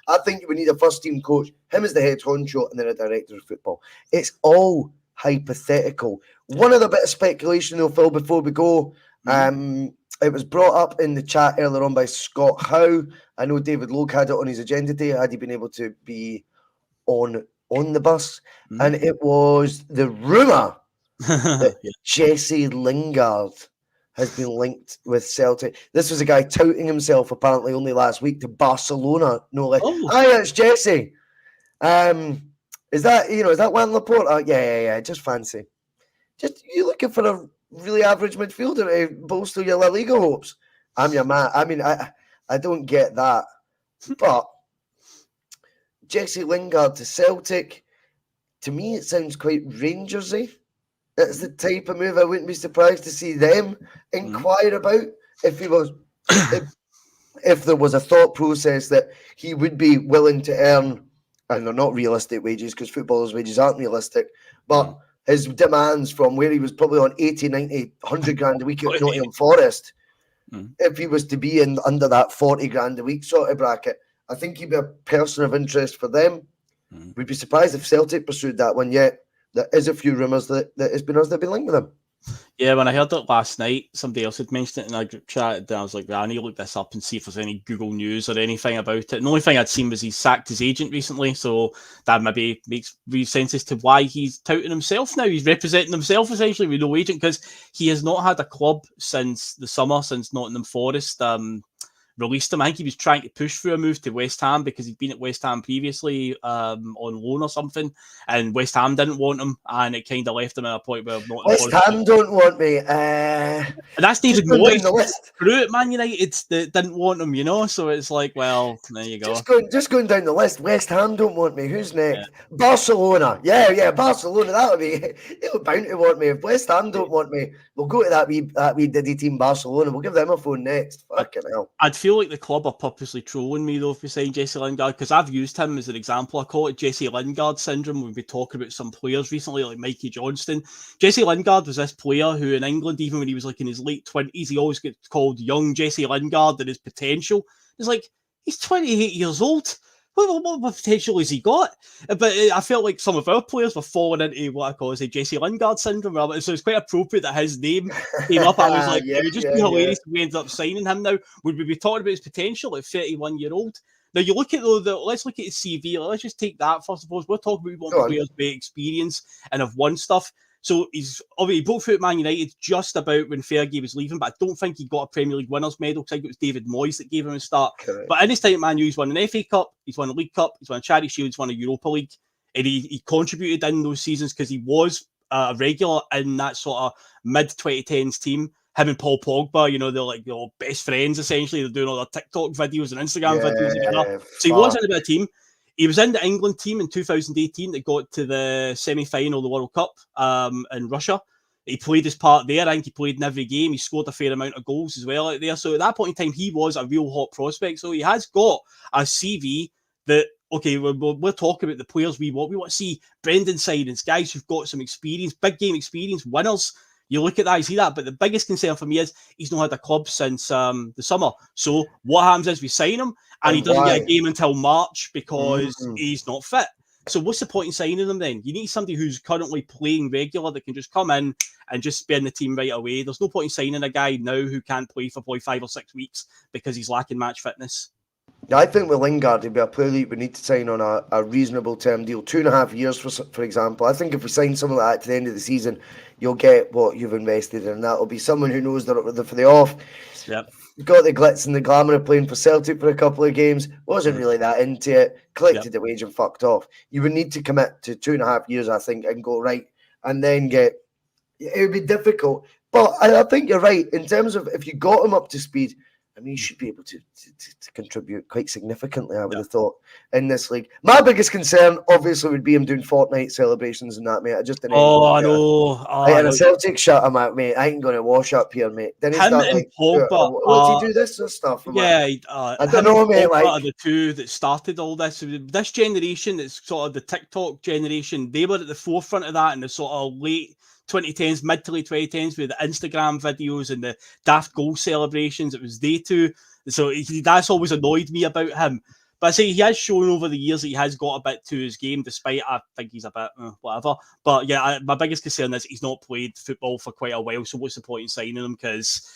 I think we need a first team coach, him as the head honcho, and then a director of football. It's all hypothetical. One other bit of speculation, though, Phil, before we go. It was brought up in the chat earlier on by Scott Howe. I know David Logue had it on his agenda today. Had he been able to be on the bus? And it was the rumour that Jesse Lingard has been linked with Celtic. This was a guy touting himself apparently only last week to Barcelona, no less. Hi, it's Jesse. Is that Juan Laporta? Yeah. Just fancy. Just you looking for a really average midfielder to bolster your La Liga hopes? I'm your man. I mean, I don't get that. But Jesse Lingard to Celtic, to me, it sounds quite Rangersy. It's the type of move I wouldn't be surprised to see them inquire about if he was, if there was a thought process that he would be willing to earn, and they're not realistic wages because footballers' wages aren't realistic, but his demands from where he was probably on 80, 90, 100 grand a week at Nottingham Forest, if he was to be in under that 40 grand a week sort of bracket, I think he'd be a person of interest for them. We'd be surprised if Celtic pursued that one yet. There is a few rumours that it's been us that have been linked with him. Yeah, when I heard it last night, somebody else had mentioned it in our group chat, and I was like, I need to look this up and see if there's any Google News or anything about it. And the only thing I'd seen was he sacked his agent recently, so that maybe makes sense as to why he's touting himself now. He's representing himself essentially with no agent, because he has not had a club since the summer, since Nottingham Forest released him. I think he was trying to push through a move to West Ham because he'd been at West Ham previously on loan or something, and West Ham didn't want him, and it kind of left him at a point where West Ham don't want me. And that's David Moyes. Through it, Man United that didn't want him, you know. So it's like, well, there you go. Just going down the list. West Ham don't want me. Who's next? Yeah. Barcelona. Yeah, Barcelona. That would be. They were bound to want me. If West Ham don't want me, we'll go to that wee diddy team Barcelona. We'll give them a phone next. Fucking hell. I'd feel like the club are purposely trolling me though if we sign Jesse Lingard, because I've used him as an example. I call it Jesse Lingard syndrome when we talk about some players recently, like Mikey Johnston. Jesse Lingard was this player who in England, even when he was like in his late 20s, he always gets called young Jesse Lingard and his potential. It's like, he's 28 years old. What potential has he got? But I felt like some of our players were falling into what I call Jesse Lingard syndrome. So it's quite appropriate that his name came up. I was like, it would just be hilarious if we ended up signing him now. Would we be talking about his potential at 31-year-old? Now, you look at, let's look at his CV. Let's just take that first. Suppose we're talking about one players with experience and have won stuff. So he's obviously broke through at Man United just about when Fergie was leaving, but I don't think he got a Premier League winners medal because I think it was David Moyes that gave him a start. Correct. But in his time at Man U, he's won an FA Cup, he's won a League Cup, he's won a Charity Shield, he's won a Europa League, and he contributed in those seasons because he was a regular in that sort of mid-2010s team. Him and Paul Pogba, they're like best friends essentially. They're doing all their TikTok videos and Instagram videos together. So he was in a bit of team. He was in the England team in 2018 that got to the semi-final of the World Cup in Russia. He played his part there. I think he played in every game. He scored a fair amount of goals as well out there. So at that point in time, he was a real hot prospect. So he has got a CV that, okay, we're talking about the players we want. We want to see Brendan signings, guys who've got some experience, big game experience, winners. You look at that, you see that. But the biggest concern for me is he's not had a club since the summer. So what happens is we sign him and he doesn't get a game until March because he's not fit. So what's the point in signing him then? You need somebody who's currently playing regular that can just come in and just be in the team right away. There's no point in signing a guy now who can't play for probably 5 or 6 weeks because he's lacking match fitness. Yeah, I think with Lingard, he'd be a player that we need to sign on a reasonable term deal, 2.5 years, for example. I think if we sign someone like that to the end of the season, you'll get what you've invested in. That'll be someone who knows they're for the off. Yep. Got the glitz and the glamour of playing for Celtic for a couple of games. Wasn't really that into it. Collected the wage and fucked off. You would need to commit to 2.5 years, I think, and go right. And then it would be difficult. But I think you're right. In terms of if you got him up to speed, I mean, he should be able to contribute quite significantly, I would have thought, in this league. My biggest concern, obviously, would be him doing Fortnite celebrations and that, mate. I just didn't. I know. And a Celtic shut him out, mate. I ain't going to wash up here, mate. Then he start like, Pogba, did he do this and stuff? I don't know, mate. Like, are the two that started all this. This generation, it's sort of the TikTok generation. They were at the forefront of that in the sort of late 2010s, mid to late 2010s, with the Instagram videos and the daft goal celebrations. It was they two. So that's always annoyed me about him. But I say he has shown over the years that he has got a bit to his game, despite I think he's a bit whatever. But yeah, my biggest concern is he's not played football for quite a while. So what's the point in signing him? Because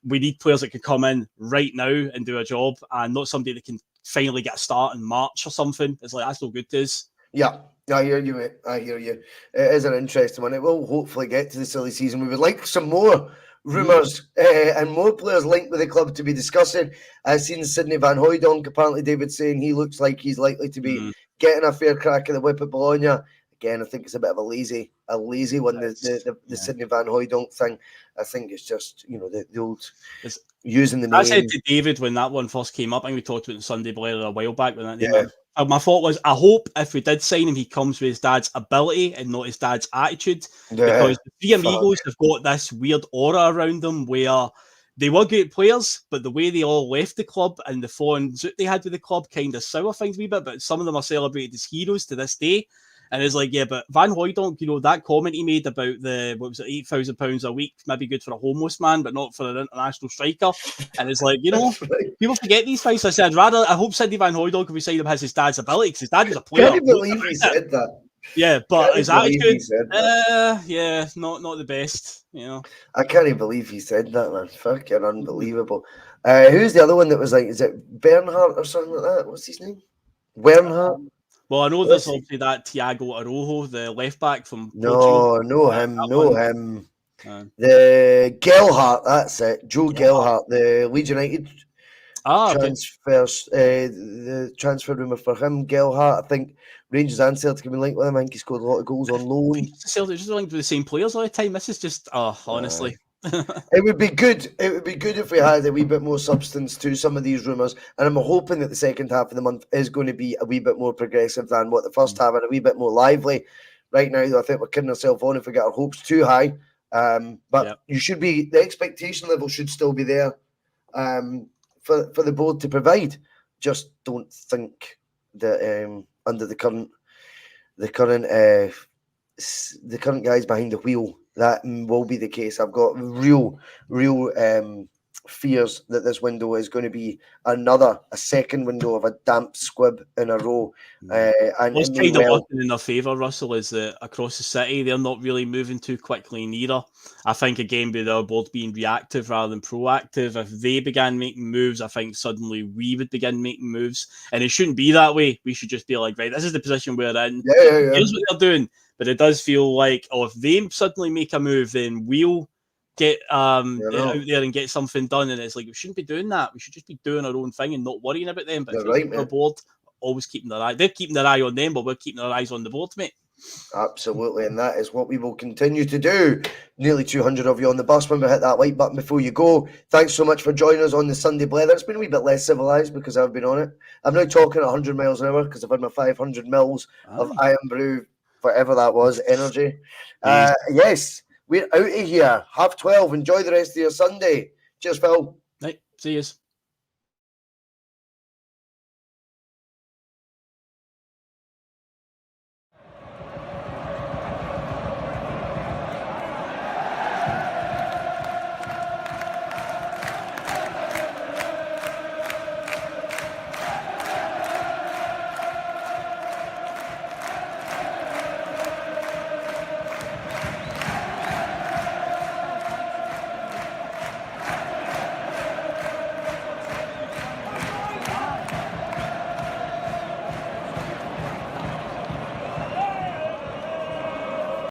we need players that can come in right now and do a job, and not somebody that can finally get a start in March or something. It's like, that's no good to us. Yeah, I hear you, mate. I hear you. It is an interesting one. It will hopefully get to the silly season. We would like some more rumours and more players linked with the club to be discussing. I've seen Sidney Van Hooijdonk, apparently David saying he looks like he's likely to be getting a fair crack at the whip at Bologna. Again, I think it's a bit of a lazy one. The Sidney Van Hooijdonk thing, I think it's just, the old using the name. I said to David when that one first came up, I think we talked about Sunday Blether a while back when that name my thought was, I hope if we did sign him, he comes with his dad's ability and not his dad's attitude. Because the three amigos have got this weird aura around them where they were great players, but the way they all left the club and the fond they had with the club kind of sour things a wee bit, but some of them are celebrated as heroes to this day. And it's like, yeah, but Van Hooijdonk, that comment he made about the, £8,000 a week, maybe good for a homeless man, but not for an international striker. And it's like, people forget these things. I said, I hope Sidney Van Hooijdonk, if we sign him, has his dad's ability, because his dad was a player. Can you believe he said that? Yeah, but his attitude, not the best, I can't even believe he said that, man. Fucking unbelievable. Who's the other one that was like, is it Bernhardt or something like that? What's his name? Bernhardt? Well, I know there's obviously that Thiago Arojo, the left back from Portugal. No him. The Gelhardt, that's it. Joe Gelhardt, the Leeds United transfers. The transfer rumour for him, Gelhardt. I think Rangers and Celtic have been linked with him. I think he scored a lot of goals on loan. Celtic just linked with the same players all the time. This is just, honestly. It would be good. It would be good if we had a wee bit more substance to some of these rumours. And I'm hoping that the second half of the month is going to be a wee bit more progressive than what the first half, and a wee bit more lively. Right now, though, I think we're kidding ourselves on if we get our hopes too high. But you should be, the expectation level should still be there for the board to provide. Just don't think that under the current guys behind the wheel, that will be the case. I've got real fears that this window is going to be a second window of a damp squib in a row. And what's kind of working in their favour, Russell, is that across the city, they're not really moving too quickly neither. I think, again, with our board being reactive rather than proactive, if they began making moves, I think suddenly we would begin making moves. And it shouldn't be that way. We should just be like, right, this is the position we're in. Here's what they're doing. But it does feel like, if they suddenly make a move, then we'll get out there and get something done. And it's like, we shouldn't be doing that. We should just be doing our own thing and not worrying about them. But our board, always keeping their eye. They're keeping their eye on them, but we're keeping our eyes on the board, mate. Absolutely, and that is what we will continue to do. Nearly 200 of you on the bus. When we hit that like button before you go, thanks so much for joining us on the Sunday Blether. It's been a wee bit less civilised because I've been on it. I'm now talking at 100 miles an hour because I've had my 500 mils of Iron Brew, whatever that was, energy. Yes, we're out of here. 12:30. Enjoy the rest of your Sunday. Cheers, Phil. Right, see yous.